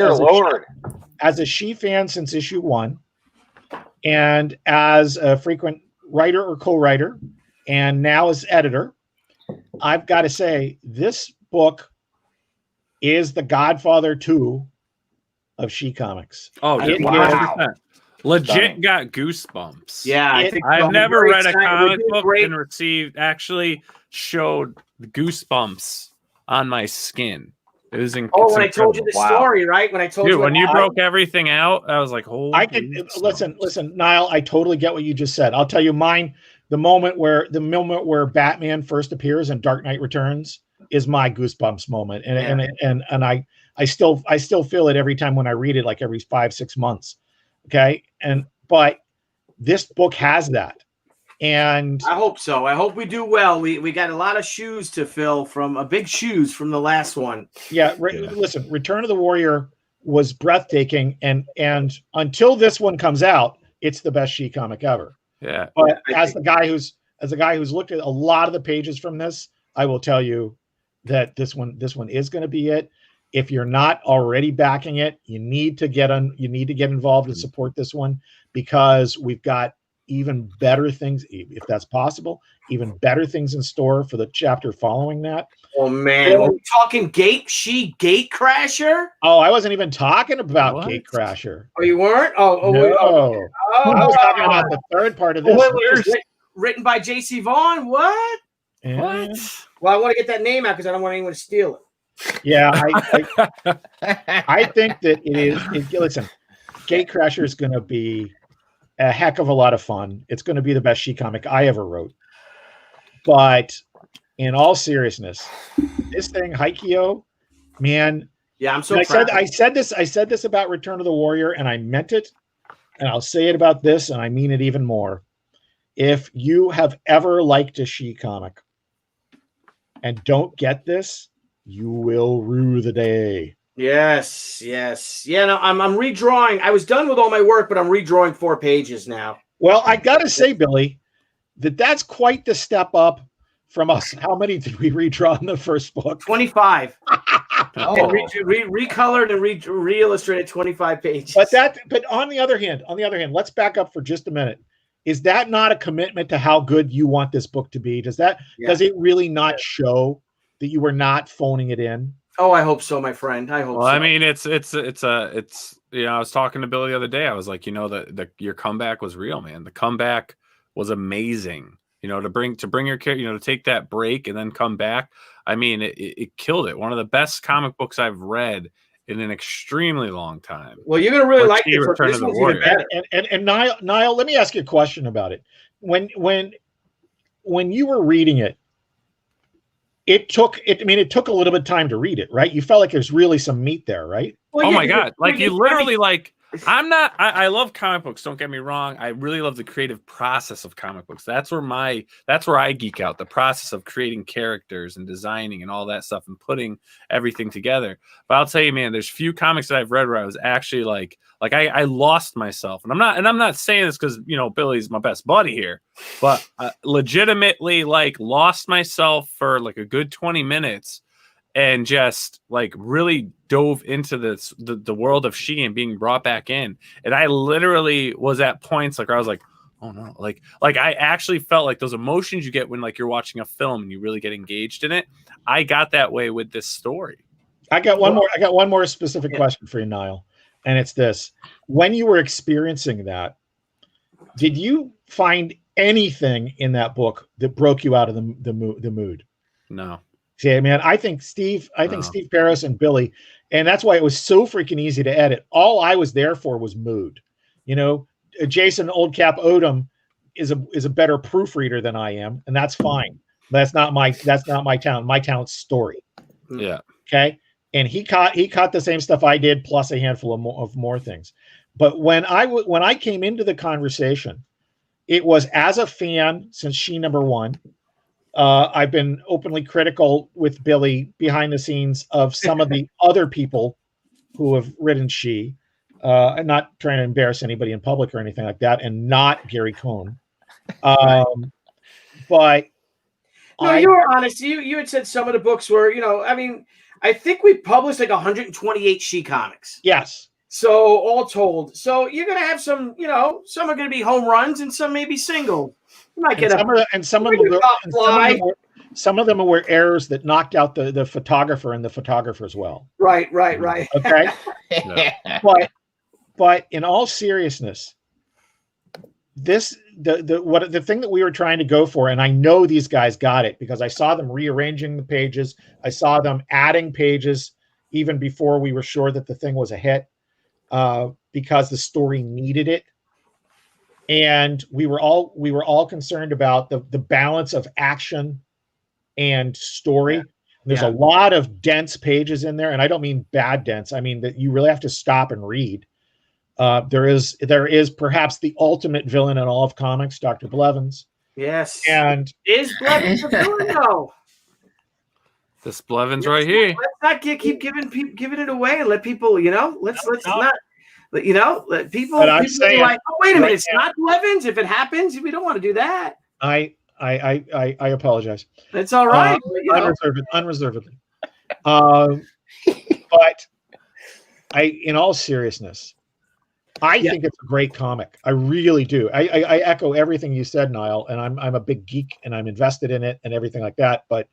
as a She fan since issue 1, and as a frequent writer or co-writer. And now as editor, I've got to say this book is the Godfather 2 of She Comics. Oh, wow. Legit got goosebumps. Yeah, I've never read a comic book and actually showed goosebumps on my skin. It was incredible. When I told you the story, right? When I told you when you broke everything out, I was like, holy. I can listen, Niall. I totally get what you just said. I'll tell you mine. The moment where Batman first appears and Dark Knight Returns is my goosebumps moment, and I still feel it every time when I read it, like every 5-6 months. Okay, but this book has that, and I hope so. I hope we do well. We got a lot of shoes to fill from big shoes from the last one. Yeah, listen, Return of the Warrior was breathtaking, and until this one comes out, it's the best She comic ever. Yeah, but as a guy who's looked at a lot of the pages from this, I will tell you that this one is going to be it. If you're not already backing it, you need to get involved and support this one, because we've got even better things, if that's possible, even better things in store for the chapter following that. Oh man, are we talking Gatecrasher? Oh, I wasn't even talking about Gatecrasher. Oh, you weren't? No. I was talking about the third part of this. Written by J.C. Vaughn. What? Yeah. What? Well, I want to get that name out because I don't want anyone to steal it. Yeah, I think that it is. Listen, Gatecrasher is going to be a heck of a lot of fun. It's going to be the best She comic I ever wrote. But in all seriousness, this thing, Haikyō, man. Yeah, I'm so proud. I said this about Return of the Warrior, and I meant it, and I'll say it about this, and I mean it even more. If you have ever liked a She comic and don't get this, you will rue the day. Yes. Yeah, no, I'm redrawing. I was done with all my work, but I'm redrawing 4 pages now. Well, I got to say, Billy, that's quite the step up from us. How many did we redraw in the first book? 25. Oh. Recolored and re-illustrated 25 pages. But on the other hand, let's back up for just a minute. Is that not a commitment to how good you want this book to be? Does it really not show that you were not phoning it in? Oh, I hope so, my friend. I hope so. I mean, it's I was talking to Billy the other day. I was like, your comeback was real, man. The comeback was amazing. To bring your character, to take that break and then come back. I mean, it killed it. One of the best comic books I've read in an extremely long time. Well, you're gonna really like it. Return of the Warrior. And Niall, let me ask you a question about it. When you were reading it, it took a little bit of time to read it, right? You felt like there's really some meat there, right? Well, oh my God. Like you literally I love comic books. Don't get me wrong. I really love the creative process of comic books. That's where I geek out, the process of creating characters and designing and all that stuff and putting everything together. But I'll tell you, man, there's few comics that I've read where I was actually like I lost myself. And I'm not saying this because, Billy's my best buddy here, but legitimately lost myself for like a good 20 minutes and just really dove into the world of She and being brought back in. And I literally was at points where I was like, oh no, like I actually felt like those emotions you get when you're watching a film and you really get engaged in it. I got that way with this story. I got one more specific question for you, Niall. And it's this: when you were experiencing that, did you find anything in that book that broke you out of the mood? No. See, man, I think Steve Paris and Billy, and that's why it was so freaking easy to edit. All I was there for was mood. Jason Old Cap Odom is a better proofreader than I am, and that's fine. That's not my talent. My talent's story. Yeah. Okay. And he caught the same stuff I did, plus a handful of more things. But when I came into the conversation, it was as a fan since She #1. I've been openly critical with Billy behind the scenes of some of the other people who have written She. I'm not trying to embarrass anybody in public or anything like that, and not Gary Cohn. But no, you were honest. You had said some of the books were, I think we published 128 She comics. Yes. So all told, you're gonna have some, some are gonna be home runs and some may be single. You might get some of them were errors that knocked out the photographer and the photographer as well. Right. Okay. But in all seriousness, the thing that we were trying to go for, and I know these guys got it because I saw them rearranging the pages. I saw them adding pages even before we were sure that the thing was a hit, because the story needed it. And we were all concerned about the balance of action and story. There's a lot of dense pages in there, and I don't mean bad dense. I mean that you really have to stop and read. There is perhaps the ultimate villain in all of comics, Dr. Blevins. Yes. And is Blevins a villain though? This Blevins right here. Let's not keep giving it away and let people, let's not. Let people. But I'm saying, be like, oh, wait a minute, it's not Blevins. If it happens, we don't want to do that. I apologize. That's all right. Unreservedly. But in all seriousness, I think it's a great comic. I really do. I echo everything you said, Niall, and I'm a big geek and I'm invested in it and everything like that. But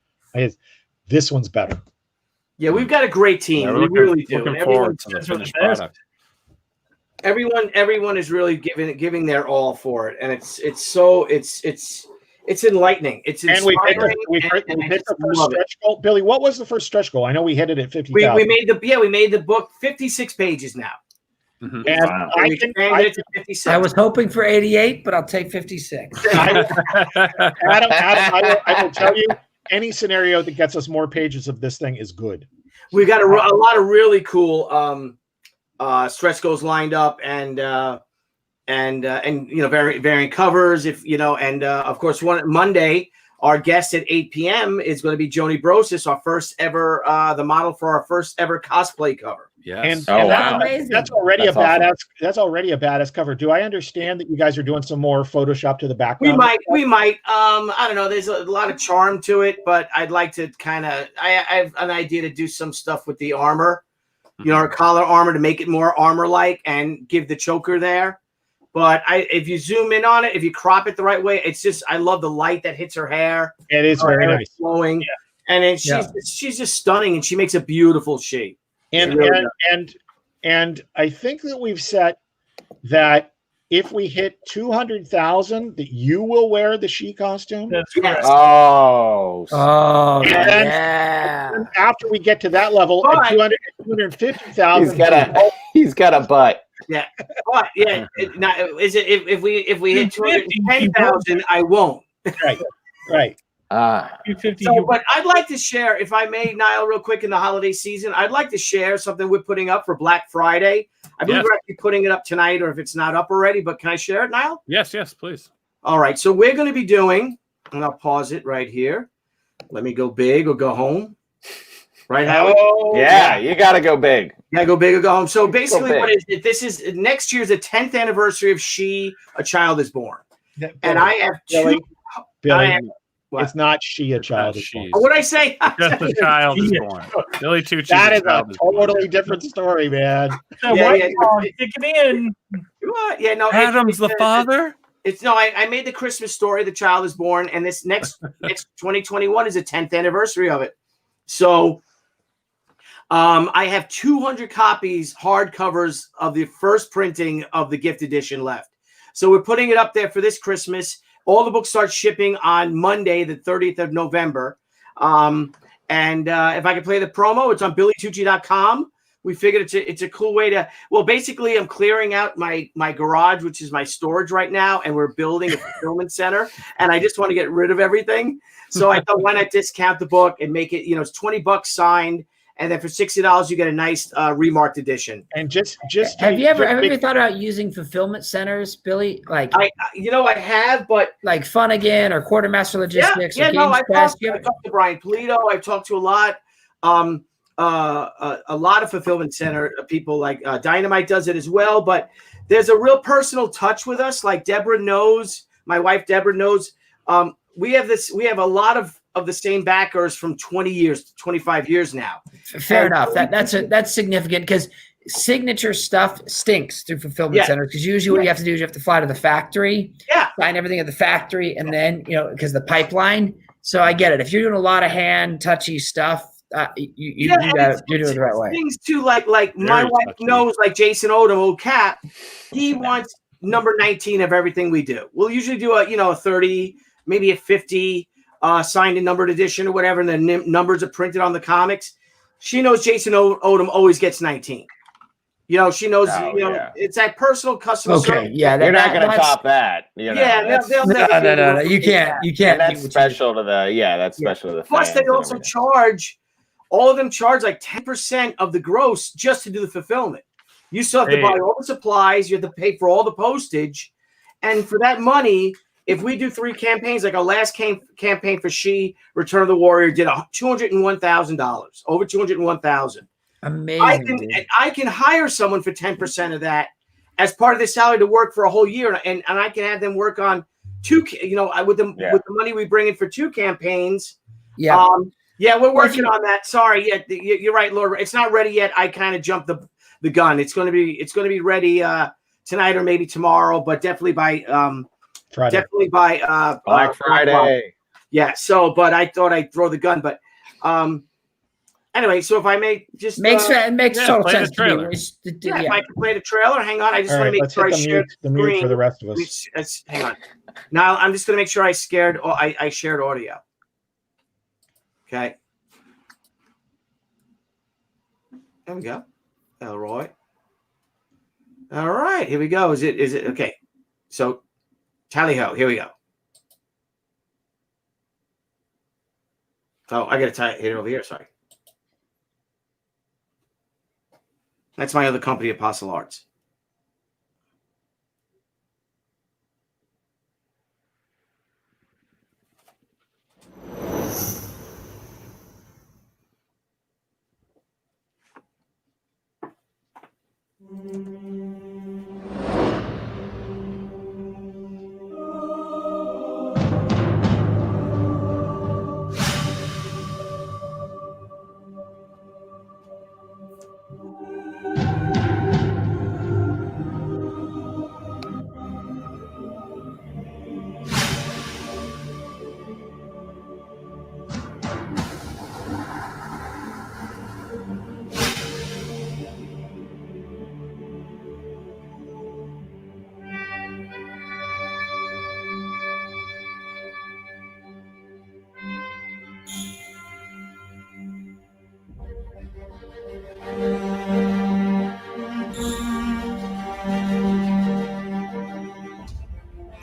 this one's better. Yeah, we've got a great team. We really do. Looking forward to the finished product. Everyone is really giving their all for it, and it's enlightening. It's inspiring. We hit the first stretch goal. Billy, what was the first stretch goal? I know we hit it at 50,000. We made the book 56 pages now. Mhm. And Wow. We expanded it to 56. I was hoping for 88, but I'll take 56. Adam, I will tell you, any scenario that gets us more pages of this thing is good. We got a lot of really cool stretch goals lined up, and varying covers. If and of course, Monday, our guest at 8 p.m. is going to be Joni Brosis, our first ever the model for our first ever cosplay cover. Yes. And That's amazing. that's already That's a badass. awesome. That's already a badass cover. Do I understand that you guys are doing some more Photoshop to the background? We might. I don't know. There's a lot of charm to it, but I'd like to kind of. I have an idea to do some stuff with the armor, our collar armor, to make it more armor-like and give the choker there. But if you zoom in on it, if you crop it the right way, it's just, I love the light that hits her hair. It is Her very hair nice. flowing, and then she's just stunning, and she makes a beautiful shape. And I think that we've set that if we hit 200,000, that you will wear the she costume. That's correct. Oh, Oh, And then- yeah. And after we get to that level, But- at 250,000, he's got a butt. Yeah, but if we hit 210,000, I won't. right. Ah, 250. So, but I'd like to share, if I may, Niall, real quick in the holiday season, I'd like to share something we're putting up for Black Friday. I believe we're actually putting it up tonight, or if it's not up already, but can I share it, Niall? Yes, please. All right, so we're going to be doing, and I'll pause it right here. Let me go big or go home. Right, Howie? yeah, you got to go big. Yeah, go big or go home. So basically, big. what is it? This is next year's the 10th anniversary of A Child Is Born. And I have two. Billy, What? it's not she a child. Is born. What did I say? Just a child is born. Billy Tucci's That is a child is born. totally different story, man. So Yeah, White yeah. Dog, kick it in. What? Yeah, no. Adam's the father? It's no. I made the Christmas story. The child is born, and this next 2021 is the 10th anniversary of it. So, I have 200 copies, hardcovers of the first printing of the gift edition left. So we're putting it up there for this Christmas. All the books start shipping on Monday, the 30th of November. And if I can play the promo, it's on BillyTucci.com. We figured it's a cool way to. Well, basically, I'm clearing out my garage, which is my storage right now, and we're building a fulfillment center. And I just want to get rid of everything. So I thought, why not discount the book and make it? It's $20 signed, and then for $60 you get a nice remarked edition. And just Have you ever thought about using fulfillment centers, Billy? Like I have, but like Fun Again or Quartermaster Logistics or no, Games I've Press? talked to Brian Polito. I've talked to a lot of fulfillment center people, like Dynamite does it as well. But there's a real personal touch with us. Like Deborah knows, my wife Deborah knows. We have a lot of the same backers from 20 years, 25 years now. Fair enough. That's significant because signature stuff stinks through fulfillment centers, because usually what you have to do is you have to fly to the factory, sign everything at the factory, and then because the pipeline. So I get it. If you're doing a lot of hand touchy stuff, you're doing it the right way. Things too, like my wife knows, like Jason Odom, old Cap, he wants number 19 of everything we do. We'll usually do a 30, maybe a 50 signed and numbered edition or whatever, and the numbers are printed on the comics. She knows Jason Odom always gets 19. She knows. It's that personal customer service. Okay, yeah, You're not going to top that. No, you can't. And that's special to the. That's special to the. Plus, they also charge. All of them charge like 10% of the gross just to do the fulfillment. You still have to buy all the supplies. You have to pay for all the postage, and for that money, if we do 3 campaigns, like our last campaign for Return of the Warrior did $201,000, over $201,000. Amazing. I can hire someone for 10% of that as part of the salary to work for a whole year, and I can have them work on 2. With the money we bring in for 2 campaigns. Yeah. We're working on that. Sorry, you're right, Laura. It's not ready yet. I kind of jumped the gun. It's going to be ready tonight or maybe tomorrow, but definitely by Friday. Definitely by Black Friday. Yeah. So, but I thought I'd throw the gun. But anyway, so if I may just makes total sense to me. If I can play the trailer, hang on. I just want to make sure I share the mute for the rest of us. Hang on. Now I'm just going to make sure I shared audio. Okay. There we go. Elroy. All right, here we go. Is it okay? So, tally ho, here we go. Oh, I gotta hit it over here. Sorry, that's my other company, Apostle Arts.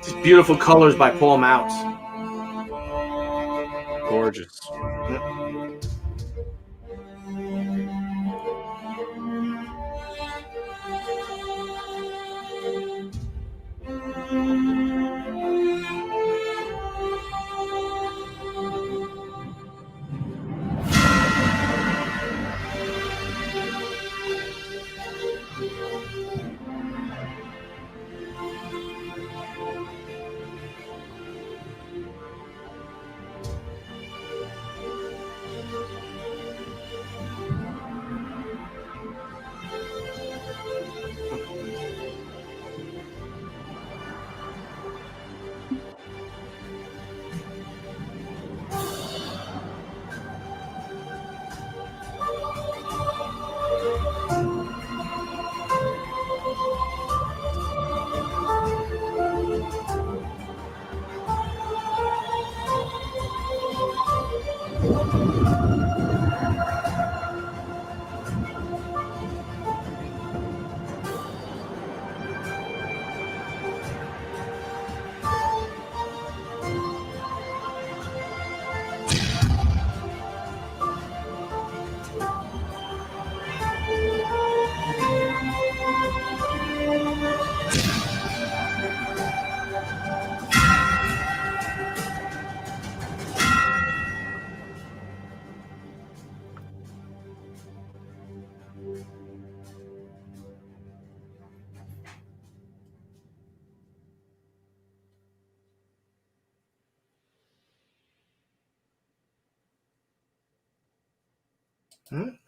Just beautiful colors by Paul Mounts. Gorgeous.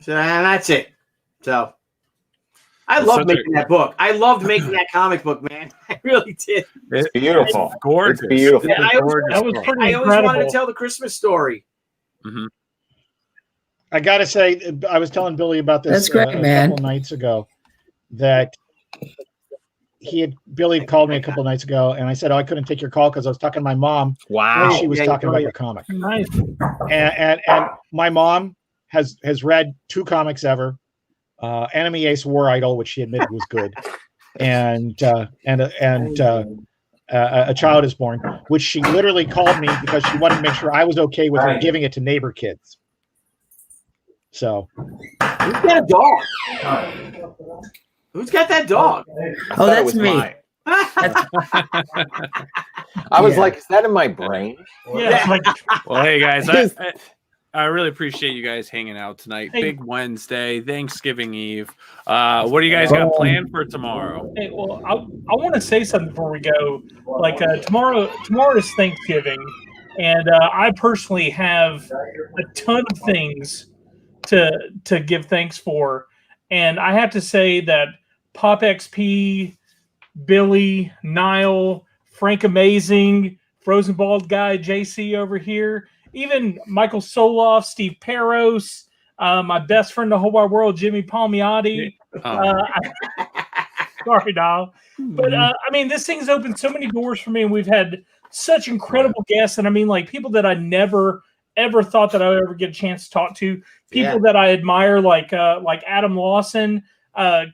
So, and that's it. So I loved making that book. I loved making that comic book, man. I really did. It's beautiful. It's gorgeous. It's beautiful. Yeah, I always wanted to tell the Christmas story. Mm-hmm. I got to say, I was telling Billy about this That's great, a man. couple nights ago, that Billy called me a couple nights ago, and I said, "Oh, I couldn't take your call because I was talking to my mom." Wow. And she was talking about your comic. Nice. And my mom has read 2 comics ever, Enemy Ace War Idol, which she admitted was good, and A Child Is Born, which she literally called me because she wanted to make sure I was okay with her giving it to neighbor kids. So, who's got a dog? Who's got that dog? Oh, that's me. I was like, is that in my brain? Yeah. Well, hey guys, I really appreciate you guys hanging out tonight. Hey. Big Wednesday, Thanksgiving Eve. What do you guys got planned for tomorrow? Hey, well, I want to say something before we go. Like tomorrow is Thanksgiving, and I personally have a ton of things to give thanks for, and I have to say that POPXP, Billy, Niall, Frank Amazing, Frozen Bald Guy, JC over here, even Michael Soloff, Steve Peros, my best friend in the whole wide world, Jimmy Palmiotti. Sorry, Niall. But I mean, this thing's opened so many doors for me, and we've had such incredible guests. And I mean, like people that I never ever thought that I would ever get a chance to talk to. People that I admire, like Adam Lawson,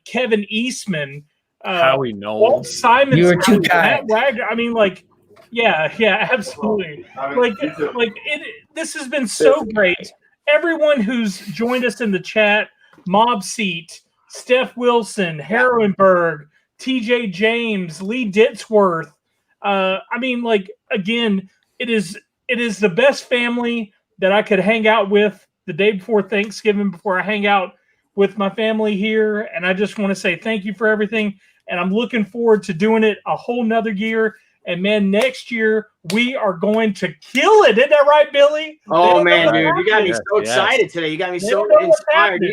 Kevin Eastman, Howie Noel. Walt Simon. You were too kind. Wagner. I mean, like, yeah, absolutely. Like it. This has been so great. Everyone who's joined us in the chat, Mob Seat, Steph Wilson, Harrenberg, TJ James, Lee Ditzworth. I mean, like, again, it is the best family that I could hang out with the day before Thanksgiving, before I hang out with my family here. And I just want to say thank you for everything. And I'm looking forward to doing it a whole nother year. And man, next year we are going to kill it. Isn't that right, Billy? Oh man, dude, you got me so excited today. You got me so inspired.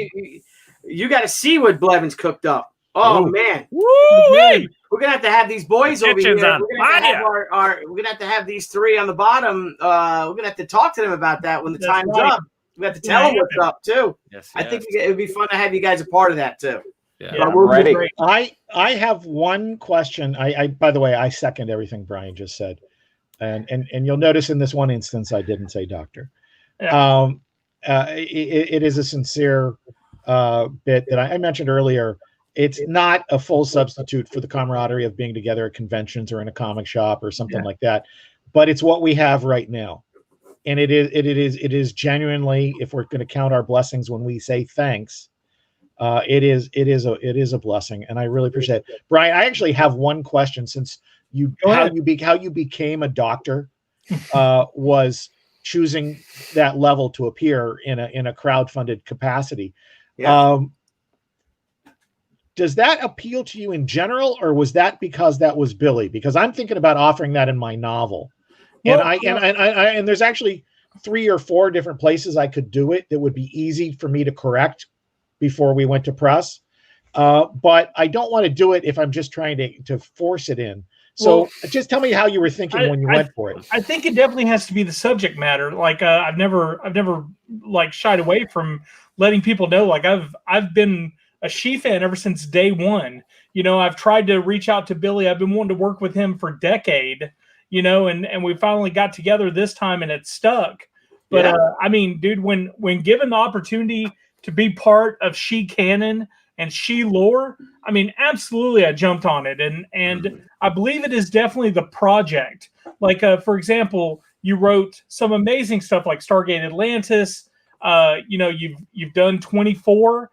You got to see what Blevins cooked up. Oh man, we're gonna have these boys over here. We're gonna have to have these three on the bottom. We're gonna have to talk to them about that when the time's up. We have to tell them what's up too. Yes, I think it would be fun to have you guys a part of that too. Yeah, we're ready. I have one question. I by the way, I second everything Brian just said, and you'll notice in this one instance I didn't say doctor. Yeah. It is a sincere bit that I mentioned earlier. It's not a full substitute for the camaraderie of being together at conventions or in a comic shop or something like that, but it's what we have right now, and it is genuinely, if we're going to count our blessings when we say thanks. It is a blessing, and I really appreciate it. Brian, I actually have one question. Since how you became a doctor was choosing that level to appear in a crowdfunded capacity. Yeah. Does that appeal to you in general, or was that because that was Billy? Because I'm thinking about offering that in my novel, and there's actually 3 or 4 different places I could do it that would be easy for me to correct before we went to press. But I don't want to do it if I'm just trying to force it in. So just tell me how you were thinking when you went for it. I think it definitely has to be the subject matter. Like I've never like shied away from letting people know, like I've been a She fan ever since day one. You know, I've tried to reach out to Billy. I've been wanting to work with him for a decade, you know, and we finally got together this time and it stuck. But I mean, dude, when given the opportunity to be part of She canon and She lore, I mean, absolutely, I jumped on it, and I believe it is definitely the project. Like, for example, you wrote some amazing stuff like Stargate Atlantis. You know, you've done 24.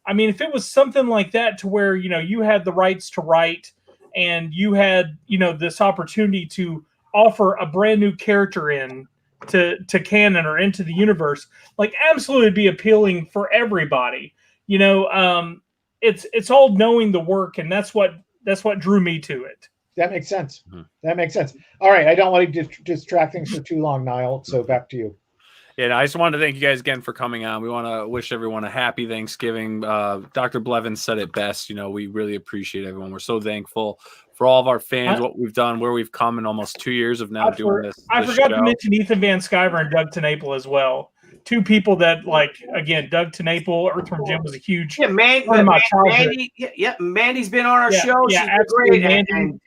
I mean, if it was something like that, to where you had the rights to write, and you had this opportunity to offer a brand new character to canon or into the universe, like absolutely be appealing for everybody. It's all knowing the work, and that's what drew me to it. That makes sense. That makes sense. All right, I don't want to distract things for too long, Niall. So back to you. Yeah, I just wanted to thank you guys again for coming on. We want to wish everyone a happy Thanksgiving. Dr. Blevins said it best. We really appreciate everyone. We're so thankful for all of our fans, what we've done, where we've come in almost 2 years of now doing this. I forgot to mention Ethan Van Sciver and Doug TenNapel as well. 2 people that, like, again, Doug TenNapel, Earthworm Jim was a huge part of my childhood. Mandy's been on our show. Yeah, she's great. And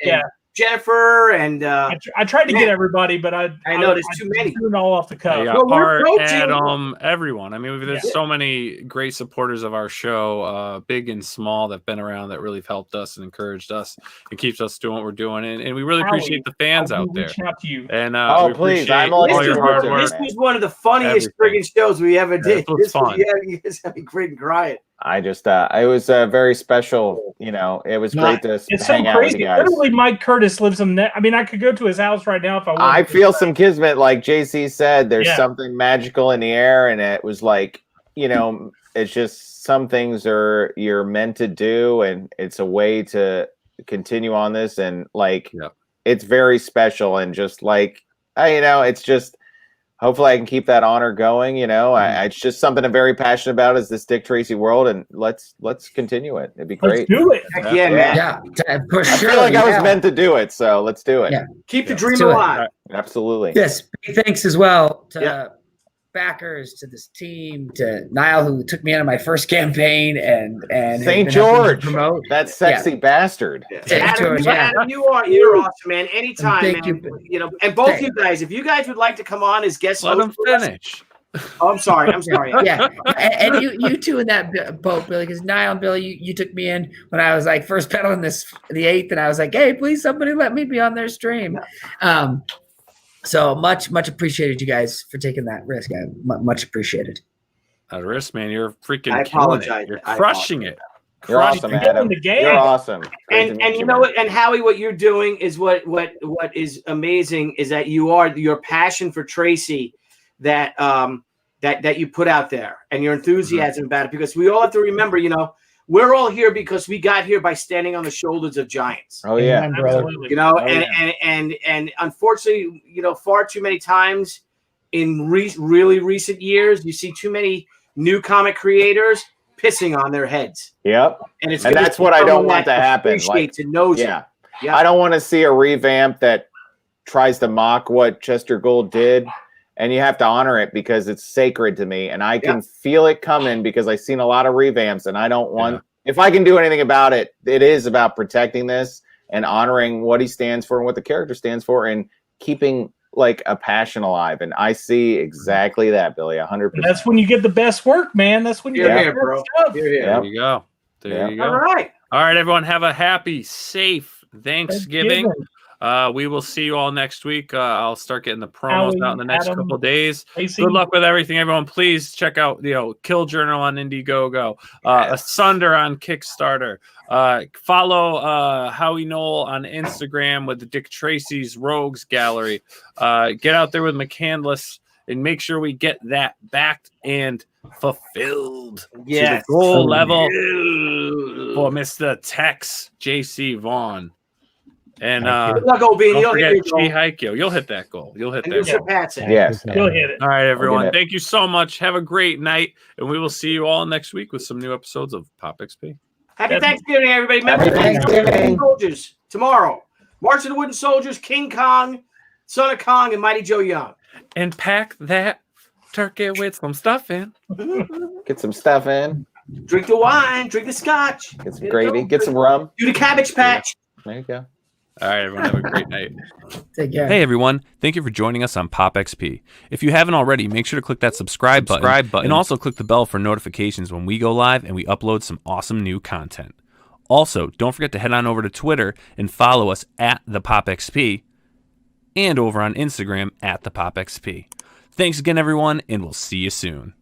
Jennifer and I tried to get everybody, but I know there's too many. Doing all off the cuff. Art, Adam, everyone. I mean, there's so many great supporters of our show, big and small, that've been around, that really have helped us and encouraged us and keeps us doing what we're doing. And we really appreciate the fans out there. Out to you. And please, I'm all your hard work. This was one of the funniest friggin' shows we ever did. It was fun. You guys had me great and crying. I just, it was very special. It was great to hang out with you guys. Literally, Mike Curtis lives in that. I mean, I could go to his house right now if I wanted. I feel some kismet, like JC said. There's something magical in the air, and it was like, it's just some things you're meant to do, and it's a way to continue on this, and like, it's very special, and just like, it's just. Hopefully I can keep that honor going. It's just something I'm very passionate about, is this Dick Tracy world, and let's continue it. It'd be great. Let's do it. Yeah, man. Yeah, for sure. I feel like I was meant to do it, so let's do it. Yeah. Keep the dream alive. Absolutely. Yes. Big thanks as well to backers, to this team, to Niall, who took me out of my first campaign, and St. George, that sexy bastard. Adam, you're awesome, man. Anytime, man. And both you guys, if you guys would like to come on as guest hosts, let them finish. Oh, I'm sorry. Yeah, and you two in that boat, Billy, because Niall and Billy, you took me in when I was like first pedaling the 8th, and I was like, hey, please somebody let me be on their stream. So much appreciated you guys for taking that risk. Much appreciated. A risk, man. You're freaking I killing apologize. it. You're crushing it. You're awesome, Adam. You're awesome. And you know what? And Howie, what you're doing is what is amazing is that your passion for Tracy that that you put out there and your enthusiasm about it, because we all have to remember, we're all here because we got here by standing on the shoulders of giants. Oh yeah, and unfortunately, far too many times in really recent years, you see too many new comic creators pissing on their heads. Yep. And that's what I don't want to happen. I don't want to see a revamp that tries to mock what Chester Gould did. And you have to honor it because it's sacred to me. And I can feel it coming because I've seen a lot of revamps, and I don't want, if I can do anything about it, it is about protecting this and honoring what he stands for and what the character stands for and keeping like a passion alive. And I see exactly that, Billy, 100%. And that's when you get the best work, man. That's when you get the best stuff. There you go. There you go. All right, everyone, have a happy, safe Thanksgiving. We will see you all next week. I'll start getting the promos out in the next couple of days. Good luck with everything, everyone. Please check out Kill Journal on Indiegogo, Asunder on Kickstarter. Follow Howie Noel on Instagram with the Dick Tracy's Rogues Gallery. Get out there with McCandless and make sure we get that backed and fulfilled to the goal level for Mr. Tex JC Vaughn. And good luck, OB. You'll hit that goal. You'll hit that goal. Yes. You'll hit it. All right, everyone. Thank you so much. Have a great night. And we will see you all next week with some new episodes of POPXP. Happy Thanksgiving, everybody. Happy Thanksgiving. Soldiers tomorrow. March of the Wooden Soldiers, King Kong, Son of Kong, and Mighty Joe Young. And pack that turkey with some stuff in. Get some stuff in. Drink the wine. Drink the scotch. Get some gravy. Get some rum. Do the Cabbage Patch. There you go. All right, everyone, have a great night. Take care. Hey, everyone. Thank you for joining us on POPXP. If you haven't already, make sure to click that subscribe button. And also click the bell for notifications when we go live and we upload some awesome new content. Also, don't forget to head on over to Twitter and follow us at the POPXP and over on Instagram at the POPXP. Thanks again, everyone, and we'll see you soon.